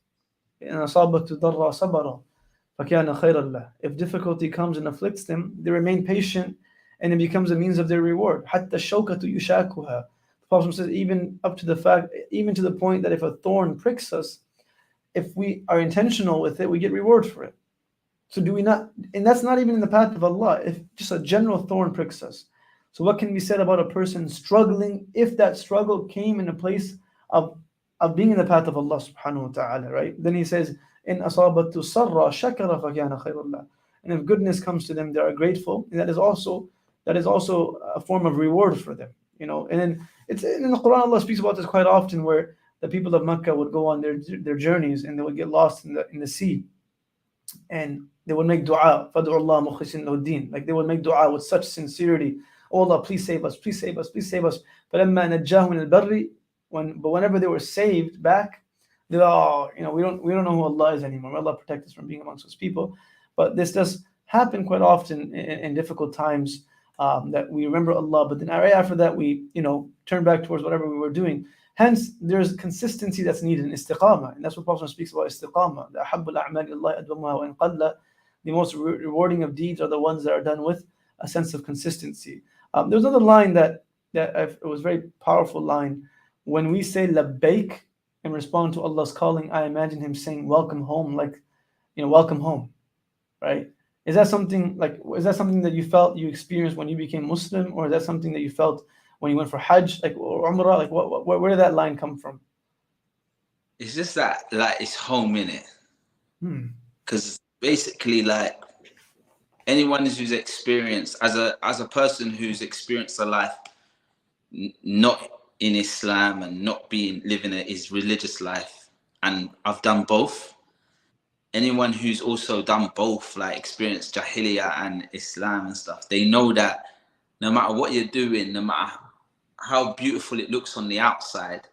إِنْ أَصَابَتْهُ ضَرًّا صَبَرًا فَكَانَ خَيْرًا لَهُ. If difficulty comes and afflicts them, they remain patient, and it becomes a means of their reward. حَتَّى الشَّوْكَةُ يُشَاكُهَا. The Prophet says, even to the point that if a thorn pricks us, if we are intentional with it, we get reward for it. So do we not? And that's not even in the path of Allah. If just a general thorn pricks us. So what can be said about a person struggling if that struggle came in a place of being in the path of Allah subhanahu wa ta'ala, right? Then he says, in asabatu sarra shakara fakana khayrullah. And if goodness comes to them, they are grateful. And that is also a form of reward for them. And then it's in the Quran, Allah speaks about this quite often, where the people of Mecca would go on their journeys and they would get lost in the sea, and they would make dua, فَادْعُوا اللَّهَ مُخْلِصِينَ لَهُ الدِّينَ. Like they would make dua with such sincerity. Oh Allah, please save us, please save us, please save us. فَلَمَّا نَجَّاهُمْ مِنَ الْبَرِّ, but whenever they were saved back, they were, oh, we don't know who Allah is anymore. May Allah protect us from being amongst those people. But this does happen quite often in difficult times, that we remember Allah, but then right after that we turn back towards whatever we were doing. Hence, there's consistency that's needed in istiqamah, and that's what Prophet speaks about istiqamah. The ahabbul a'mali Allah adwamuha wa in qalla. The most rewarding of deeds are the ones that are done with a sense of consistency. There's another line that it was a very powerful line. When we say labbaik in response to Allah's calling, I imagine Him saying, "Welcome home," like welcome home, right? Is that something that you felt, you experienced when you became Muslim, or is that something that you felt when you went for Hajj, or Umrah? Like where did that line come from? It's just that it's home in it, because basically anyone who's experienced as a person who's experienced a life not in Islam and not living his religious life, and I've done both. Anyone who's also done both, experienced Jahiliyyah and Islam and stuff, they know that no matter what you're doing, no matter how beautiful it looks on the outside,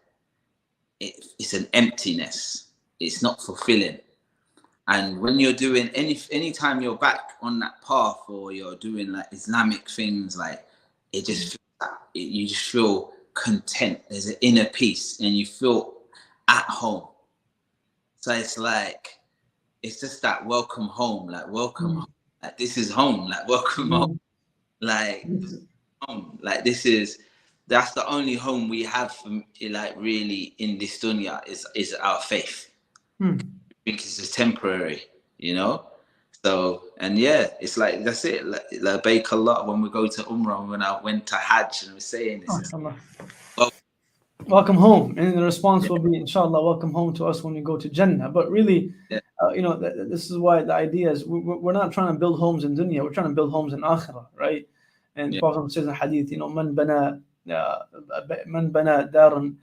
it's an emptiness. It's not fulfilling. And when you're doing anytime you're back on that path, or you're doing Islamic things, it just you just feel content. There's an inner peace, and you feel at home. So it's just that welcome home, welcome home. This is home, welcome home. Home. That's the only home we have, really in this dunya is our faith. I think it's just temporary, So, and yeah, it's that's it. Labbaik Allah, when we go to Umrah, when I went to Hajj, and we're saying this. Welcome home, and the response will be, inshallah, welcome home to us when we go to Jannah. But really, this is why the idea is we're not trying to build homes in dunya, we're trying to build homes in akhirah, right? And Prophet says in hadith, man bana daran,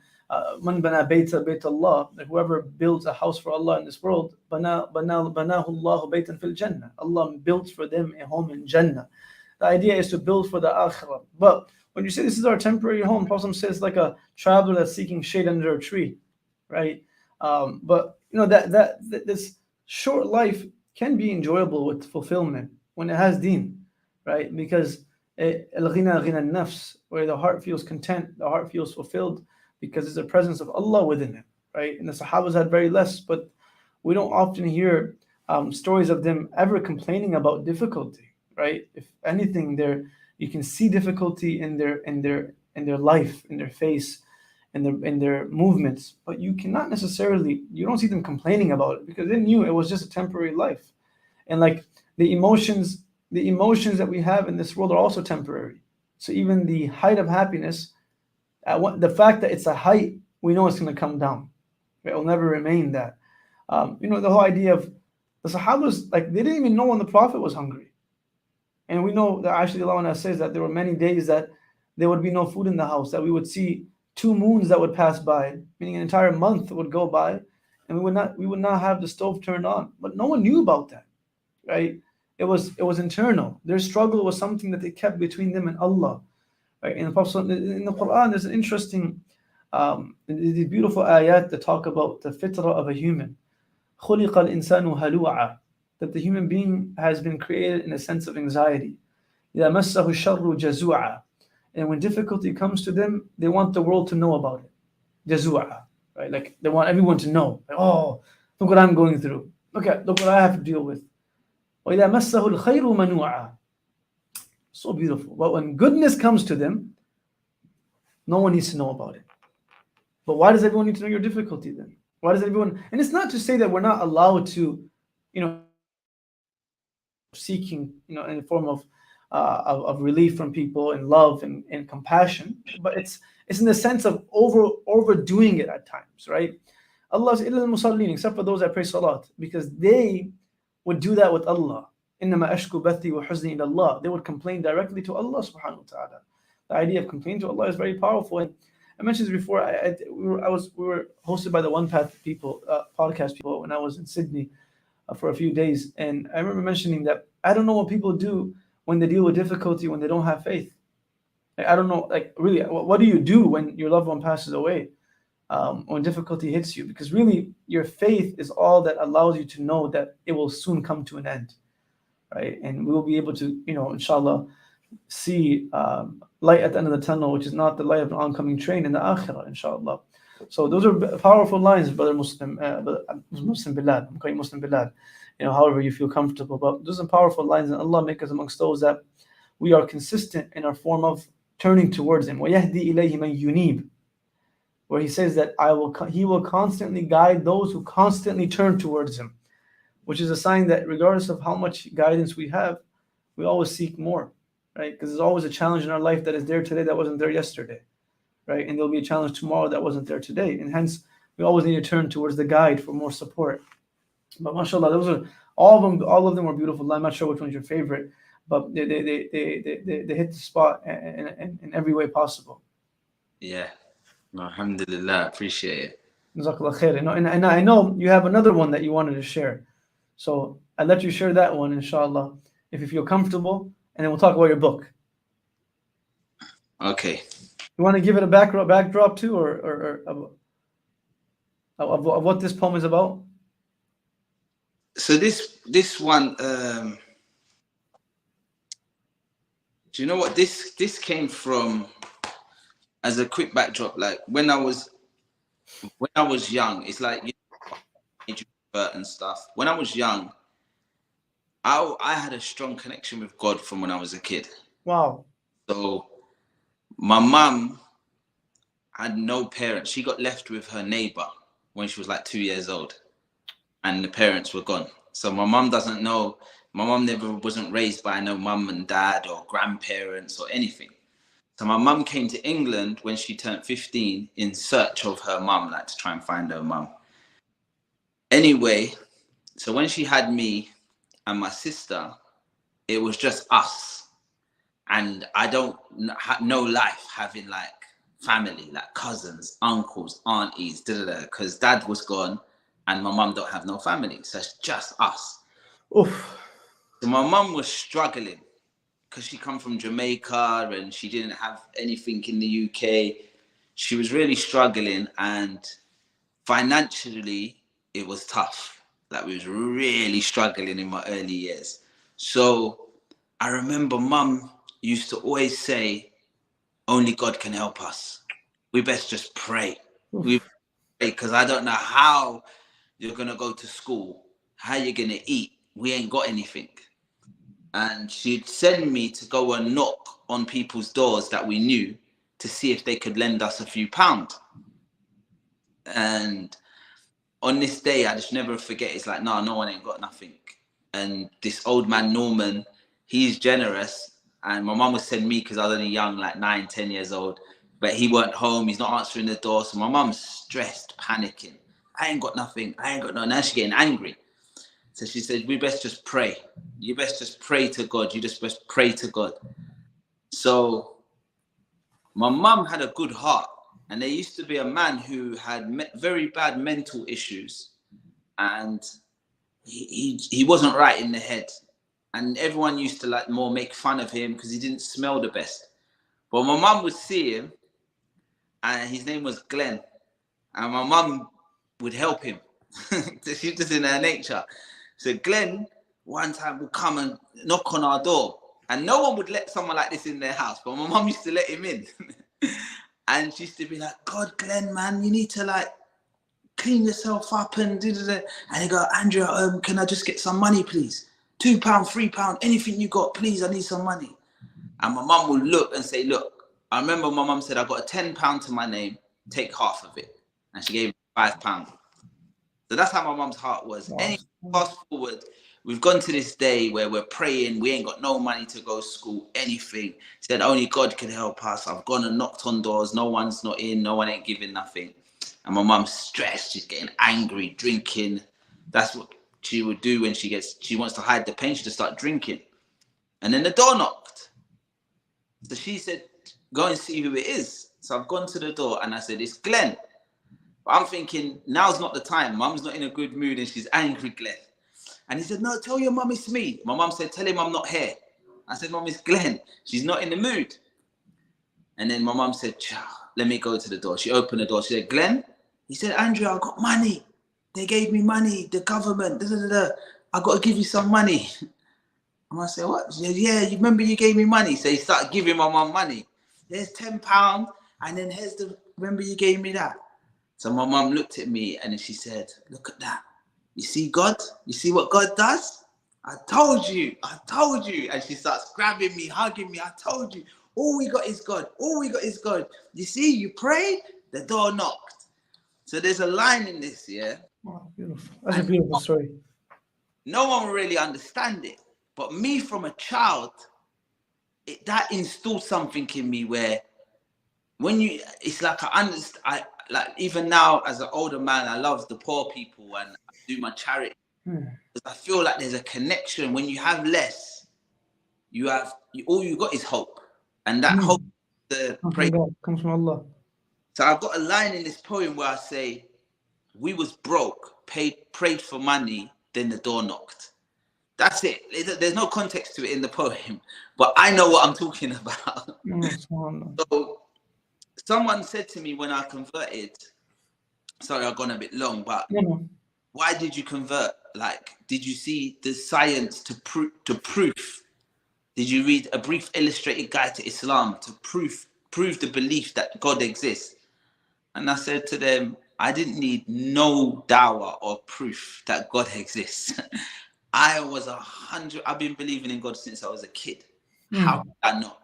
man bana bayta Allah, whoever builds a house for Allah in this world, banahu Allah baytan fil Jannah. Allah built for them a home in Jannah. The idea is to build for the akhirah. But when you say this is our temporary home, Prophet says like a traveler that's seeking shade under a tree, right? But that this short life can be enjoyable with fulfillment when it has deen, right? Because al-ghina ghina nafs, where the heart feels content, the heart feels fulfilled, because there's a presence of Allah within it, right? And the Sahabas had very less, but we don't often hear stories of them ever complaining about difficulty, right? If anything, you can see difficulty in their life, in their face, in their movements, but you don't see them complaining about it, because they knew it was just a temporary life. And the emotions that we have in this world are also temporary. So even the height of happiness, the fact that it's a height, we know it's going to come down. It will never remain that. The whole idea of the Sahabas, they didn't even know when the Prophet was hungry. And we know that Aisha radiallahu anha says that there were many days that there would be no food in the house, that we would see 2 moons that would pass by, meaning an entire month would go by, and we would not have the stove turned on. But no one knew about that, right? It was internal. Their struggle was something that they kept between them and Allah, right? In the Quran, there's an interesting, these beautiful ayat that talk about the fitrah of a human. خُلِقَ الْإِنسَانُ هَلُوعًا, that the human being has been created in a sense of anxiety. إِذَا مَسَّهُ الشَّرُّ جَزُوعًا, and when difficulty comes to them, they want the world to know about it. جَزُوعًا, right? They want everyone to know. Oh, look what I'm going through. Look what I have to deal with. وَإِذَا مَسَّهُ الْخَيْرُ مَنُوعًا. So beautiful. But when goodness comes to them, no one needs to know about it. But why does everyone need to know your difficulty then? Why does everyone? And it's not to say that we're not allowed to, seeking, in a form of relief from people and love and compassion, but it's in the sense of overdoing it at times, right? Allah says, "Illa al-musallin," except for those that pray salat, because they would do that with Allah. إِنَّمَا أَشْكُو بَثِّي وَحُزْنِي إِلَى اللَّهِ. They would complain directly to Allah subhanahu wa ta'ala. The idea of complaining to Allah is very powerful. And I mentioned this before. We were hosted by the One Path people, podcast people, when I was in Sydney for a few days, and I remember mentioning that I don't know what people do when they deal with difficulty when they don't have faith. Like, I don't know, like really, what do you do when your loved one passes away, when difficulty hits you? Because really, your faith is all that allows you to know that it will soon come to an end, right? And we will be able to, inshallah, see light at the end of the tunnel, which is not the light of an oncoming train in the akhirah, inshallah. So those are powerful lines, brother Muslim, Muslim Belal. I'm calling Muslim Belal. However you feel comfortable. But those are powerful lines, and Allah make us amongst those that we are consistent in our form of turning towards Him. وَيَهْدِي إِلَيْهِ مَنْ يُنِيبُ, where He says that He will constantly guide those who constantly turn towards Him, which is a sign that regardless of how much guidance we have, we always seek more, right? Because there's always a challenge in our life that is there today that wasn't there yesterday, right? And there'll be a challenge tomorrow that wasn't there today, and hence we always need to turn towards the guide for more support. But mashallah, those are all of them were beautiful. I'm not sure which one's your favorite, but they hit the spot in every way possible. Yeah, alhamdulillah, appreciate it. Jazakallah khair. And I know you have another one that you wanted to share, so I'll let you share that one, inshallah, if you feel comfortable, and then we'll talk about your book. Okay. You want to give it a backdrop too, or of what this poem is about? So this one, do you know what this came from? As a quick backdrop, like when I was young, it's like and stuff. When I was young, I had a strong connection with God from when I was a kid. Wow. So my mum had no parents. She got left with her neighbor when she was like 2 years old, and the parents were gone. So my mum doesn't know. My mum wasn't raised by no mum and dad or grandparents or anything. So my mum came to England when she turned 15 in search of her mum, like to try and find her mum. Anyway, so when she had me and my sister, it was just us. And I don't know life having like family, like cousins, uncles, aunties, because dad was gone and my mum don't have no family. So it's just us. Oof. So my mum was struggling because she come from Jamaica and she didn't have anything in the UK. She was really struggling, and financially it was tough. Like we was really struggling in my early years. So I remember mum used to always say, only God can help us. We best just pray. We pray, because I don't know how you're going to go to school, how you're going to eat. We ain't got anything. And she'd send me to go and knock on people's doors that we knew to see if they could lend us a few pounds. And on this day, I just never forget, it's like, no one ain't got nothing. And this old man, Norman, he's generous. And my mum would send me, because I was only young, like 9, 10 years old. But he weren't home, he's not answering the door. So my mum's stressed, panicking. I ain't got nothing, Now she's getting angry. So she said, we best just pray. You best just pray to God. You just best pray to God. So my mum had a good heart. And there used to be a man who had very bad mental issues. And he wasn't right in the head. And everyone used to like more make fun of him because he didn't smell the best. But my mum would see him, and his name was Glenn. And my mum would help him. She's just in her nature. So Glenn, one time, would come and knock on our door. And no one would let someone like this in their house. But my mum used to let him in. And she used to be like, God, Glenn, man, you need to like clean yourself up and da-da-da. And he go, Andrea, can I just get some money, please? £2, £3, anything you got, please, I need some money. And my mum would look and say, look, I remember my mum said, I got a £10 to my name, take half of it. And she gave me £5. So that's how my mum's heart was. Wow. Anyway, fast forward, we've gone to this day where we're praying, we ain't got no money to go to school, anything. She said, only God can help us. I've gone and knocked on doors, no one's not in, no one ain't giving nothing. And my mum's stressed, she's getting angry, drinking. That's what she would do when she wants to hide the pain, she just start drinking. And then the door knocked. So she said, go and see who it is. So I've gone to the door and I said, it's Glenn. But I'm thinking, now's not the time. Mum's not in a good mood and she's angry, Glenn. And he said, no, tell your mum it's me. My mum said, tell him I'm not here. I said, Mum, it's Glenn. She's not in the mood. And then my mum said, let me go to the door. She opened the door. She said, Glenn? He said, Andrew, I got money. They gave me money, the government. I got to give you some money. And I said, what? She said, yeah, you remember you gave me money? So he started giving my mum money. There's £10. And then remember you gave me that? So my mum looked at me and then she said, look at that. You see God? You see what God does? I told you. And she starts grabbing me, hugging me. I told you. All we got is God. All we got is God. You see, you prayed, the door knocked. So there's a line in this, yeah? Oh, beautiful. That's a beautiful story. No one will really understand it. But me from a child, that installed something in me where it's like I understand, like even now as an older man, I love the poor people and I do my charity. Because I feel like there's a connection. When you have less, all you got is hope. And that hope, comes from Allah. So I've got a line in this poem where I say, we was broke, prayed for money, then the door knocked. That's it. There's no context to it in the poem, but I know what I'm talking about. So someone said to me when I converted, sorry, I've gone a bit long, but why did you convert? Like, did you see the science to proof? Did you read A Brief Illustrated Guide to Islam to prove the belief that God exists? And I said to them, I didn't need no dawah or proof that God exists. I've been believing in God since I was a kid. How could I not?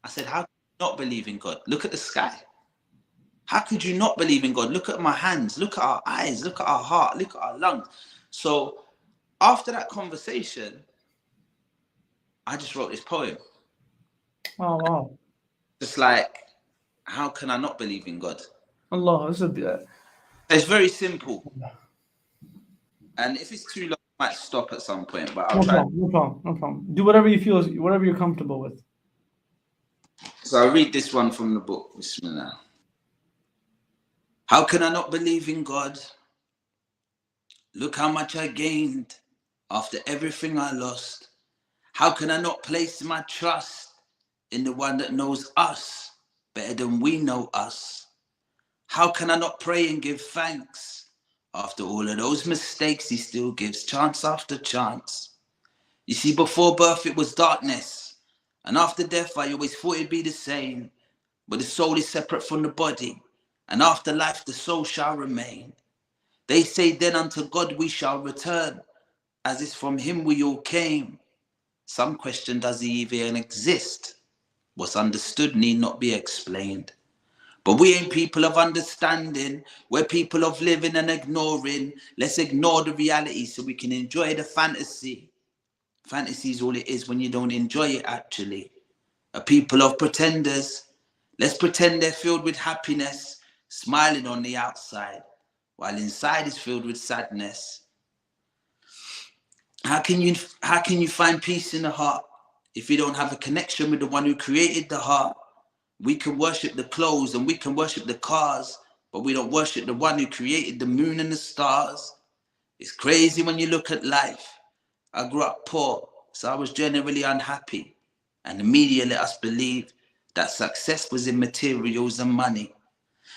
I said, how could you not believe in God? Look at the sky. How could you not believe in God? Look at my hands, look at our eyes, look at our heart, look at our lungs. So after that conversation, I just wrote this poem. Oh, wow. Just like, how can I not believe in God? Allah, it's very simple. And if it's too long, I might stop at some point, but I'll try. No problem. Do whatever you feel, whatever you're comfortable with. So I'll read this one from the book. Bismillah. How can I not believe in God? Look how much I gained after everything I lost. How can I not place my trust in the one that knows us better than we know us? How can I not pray and give thanks? After all of those mistakes, he still gives chance after chance. You see, before birth it was darkness, and after death I always thought it'd be the same. But the soul is separate from the body, and after life the soul shall remain. They say then unto God we shall return, as is from him we all came. Some question, does he even exist? What's understood need not be explained. But we ain't people of understanding, we're people of living and ignoring. Let's ignore the reality so we can enjoy the fantasy. Fantasy is all it is when you don't enjoy it actually. A people of pretenders, let's pretend they're filled with happiness, smiling on the outside, while inside is filled with sadness. How can you find peace in the heart if you don't have a connection with the one who created the heart? We can worship the clothes and we can worship the cars, but we don't worship the one who created the moon and the stars. It's crazy when you look at life. I grew up poor, so I was generally unhappy. And the media let us believe that success was in materials and money.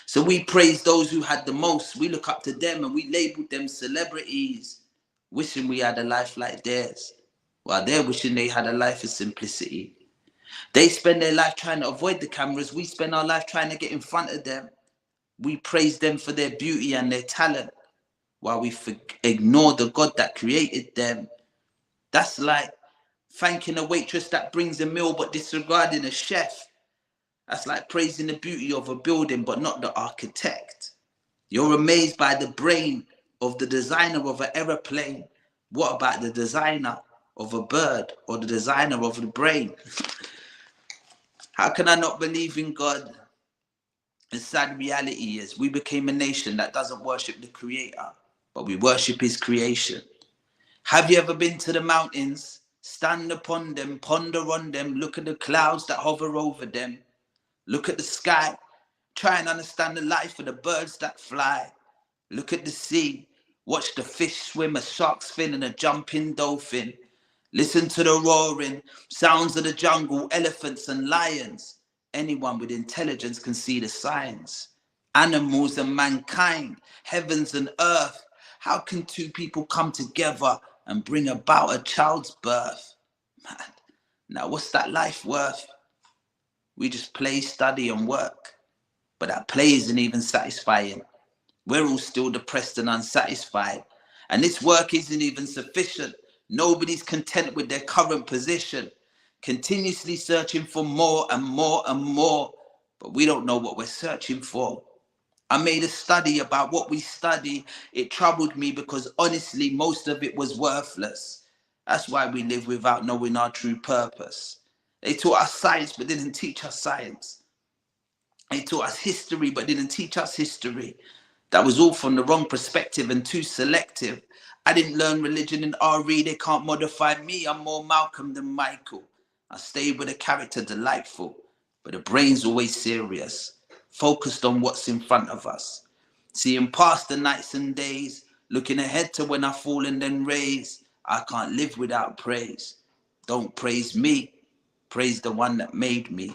So we praise those who had the most. We look up to them and we labeled them celebrities, wishing we had a life like theirs, while they're wishing they had a life of simplicity. They spend their life trying to avoid the cameras. We spend our life trying to get in front of them. We praise them for their beauty and their talent, while we ignore the God that created them. That's like thanking a waitress that brings a meal but disregarding a chef. That's like praising the beauty of a building but not the architect. You're amazed by the brain of the designer of an aeroplane. What about the designer of a bird or the designer of the brain? How can I not believe in God? The sad reality is we became a nation that doesn't worship the Creator, but we worship His creation. Have you ever been to the mountains? Stand upon them, ponder on them, look at the clouds that hover over them. Look at the sky. Try and understand the life of the birds that fly. Look at the sea. Watch the fish swim, a shark's fin and a jumping dolphin. Listen to the roaring sounds of the jungle, elephants and lions. Anyone with intelligence can see the signs. Animals and mankind, heavens and earth. How can two people come together and bring about a child's birth? Man, now what's that life worth? We just play, study and work. But that play isn't even satisfying. We're all still depressed and unsatisfied. And this work isn't even sufficient. Nobody's content with their current position. Continuously searching for more and more and more. But we don't know what we're searching for. I made a study about what we study. It troubled me because honestly, most of it was worthless. That's why we live without knowing our true purpose. They taught us science, but didn't teach us science. They taught us history, but didn't teach us history. That was all from the wrong perspective and too selective. I didn't learn religion in RE. They can't modify me. I'm more Malcolm than Michael. I stayed with a character delightful, but the brain's always serious. Focused on what's in front of us. Seeing past the nights and days. Looking ahead to when I fall and then raise. I can't live without praise. Don't praise me. Praise the one that made me.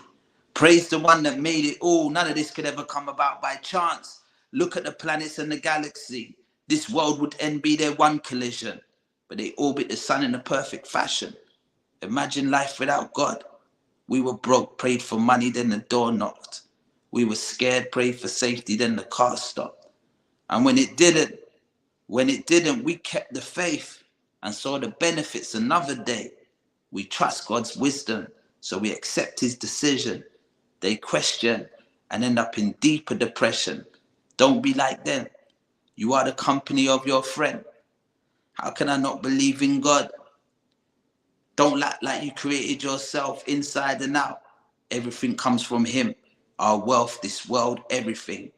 Praise the one that made it all. None of this could ever come about by chance. Look at the planets and the galaxy. This world would end be their one collision. But they orbit the sun in a perfect fashion. Imagine life without God. We were broke, prayed for money, then the door knocked. We were scared, prayed for safety, then the car stopped. And when it didn't, we kept the faith and saw the benefits another day. We trust God's wisdom, so we accept his decision. They question and end up in deeper depression. Don't be like them. You are the company of your friend. How can I not believe in God? Don't act like you created yourself inside and out. Everything comes from him. Our wealth, this world, everything.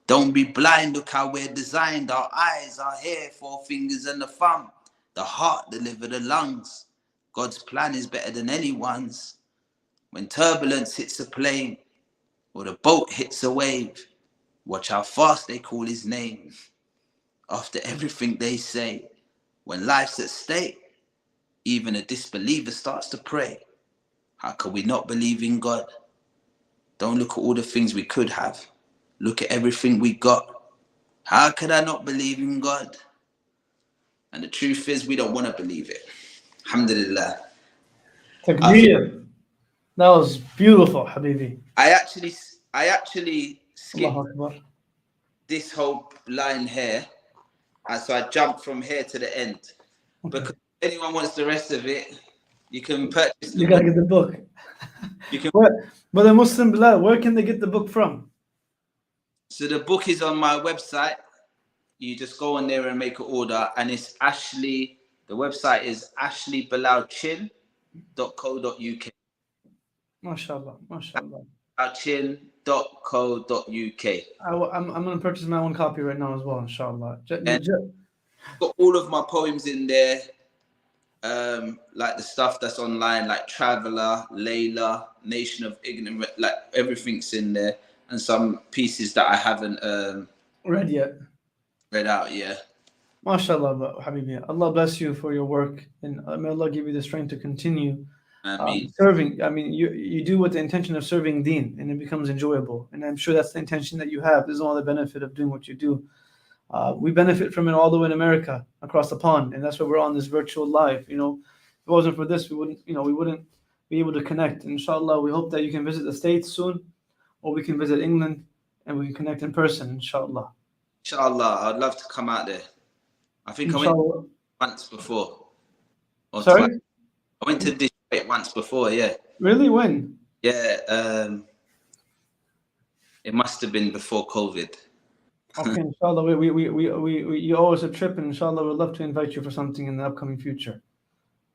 Don't be blind, look how we're designed. Our eyes, our hair, 4 fingers and the thumb. The heart, the liver, the lungs. God's plan is better than anyone's. When turbulence hits a plane, or the boat hits a wave, watch how fast they call his name. After everything they say, when life's at stake, even a disbeliever starts to pray. How can we not believe in God? Don't look at all the things we could have. Look at everything we got. How could I not believe in God? And the truth is, we don't want to believe it. Alhamdulillah. Takbir. That was beautiful, Habibi. I actually skipped Allahu Akbar. this whole line here. And so I jumped from here to the end. Okay. Because if anyone wants the rest of it, you can purchase You gotta get the book. You can. But the Muslim Belal, where can they get the book from? So the book is on my website. You just go on there and make an order, and it's Ashley. The website is ashleybelalchin.co.uk. MashaAllah, MashaAllah. Chin.co.uk. I'm gonna purchase my own copy right now as well, inshallah. Got all of my poems in there, like the stuff that's online, like Traveler, Layla, Nation of Ignorant, like everything's in there, and some pieces that I haven't read yet. Read out, yeah. MashaAllah, Habibi. Allah bless you for your work, and may Allah give you the strength to continue serving. I mean, you do with the intention of serving Deen, and it becomes enjoyable. And I'm sure that's the intention that you have. This is all the benefit of doing what you do. We benefit from it all the way in America, across the pond, and that's why we're on this virtual live. You know, if it wasn't for this, we wouldn't be able to connect. And inshallah, we hope that you can visit the States soon, or we can visit England, and we can connect in person, inshallah. Inshallah, I'd love to come out there. I think inshallah. I went once before. Sorry? Twice. I went to Detroit once before, yeah. Really? When? Yeah, it must have been before COVID. Okay, inshallah, we you owe us a trip, and inshallah, we'd love to invite you for something in the upcoming future.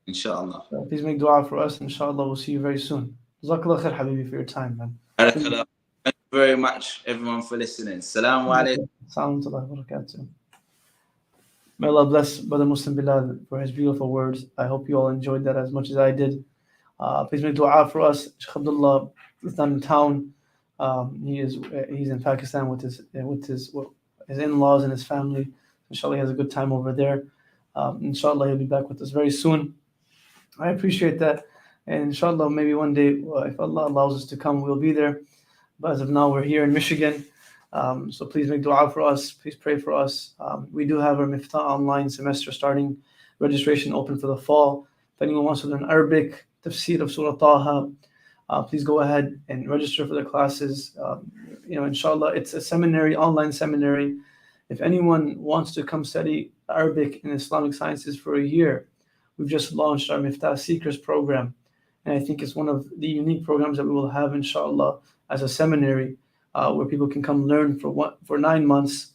Inshallah. So please make dua for us, inshallah, we'll see you very soon. Jazakallah khair, Habibi, for your time, man. Barakallah. Thank you very much, everyone, for listening. Assalamu alaikum. Assalamu alaikum wa barakatuh. May Allah bless Brother Muslim Belal for his beautiful words. I hope you all enjoyed that as much as I did. Please make dua for us. Shaykh Abdullah is not in town. He's in Pakistan with his in-laws and his family. Inshallah, he has a good time over there. Inshallah, he'll be back with us very soon. I appreciate that. And inshallah, maybe one day, if Allah allows us to come, we'll be there. But as of now, we're here in Michigan. So please make dua for us. Please pray for us. We do have our Miftaah online semester starting. Registration open for the fall. If anyone wants to learn Arabic, tafsir of Surah Taha, please go ahead and register for the classes. Inshallah, it's a seminary, online seminary. If anyone wants to come study Arabic and Islamic sciences for a year, we've just launched our Miftaah Seekers program. And I think it's one of the unique programs that we will have, inshallah, as a seminary, where people can come learn for 9 months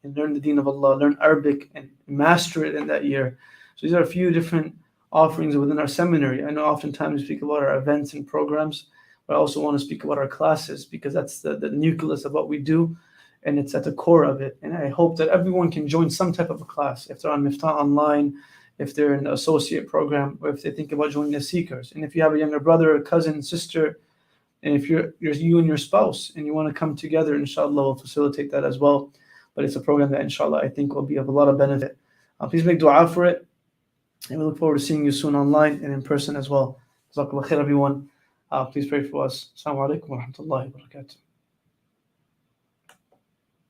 and learn the deen of Allah, learn Arabic and master it in that year. So these are a few different offerings within our seminary. I know oftentimes we speak about our events and programs, but I also want to speak about our classes because that's the nucleus of what we do, and it's at the core of it. And I hope that everyone can join some type of a class, if they're on Miftaah online, if they're in the associate program, or if they think about joining the Seekers. And if you have a younger brother, a cousin, sister, and if you're you and your spouse and you want to come together, inshallah, we'll facilitate that as well. But it's a program that, inshallah, I think will be of a lot of benefit. Please make dua for it. And we look forward to seeing you soon online and in person as well. Jazakallah khair, everyone. Please pray for us. Assalamu alaikum wa rahmatullahi wa barakatuh.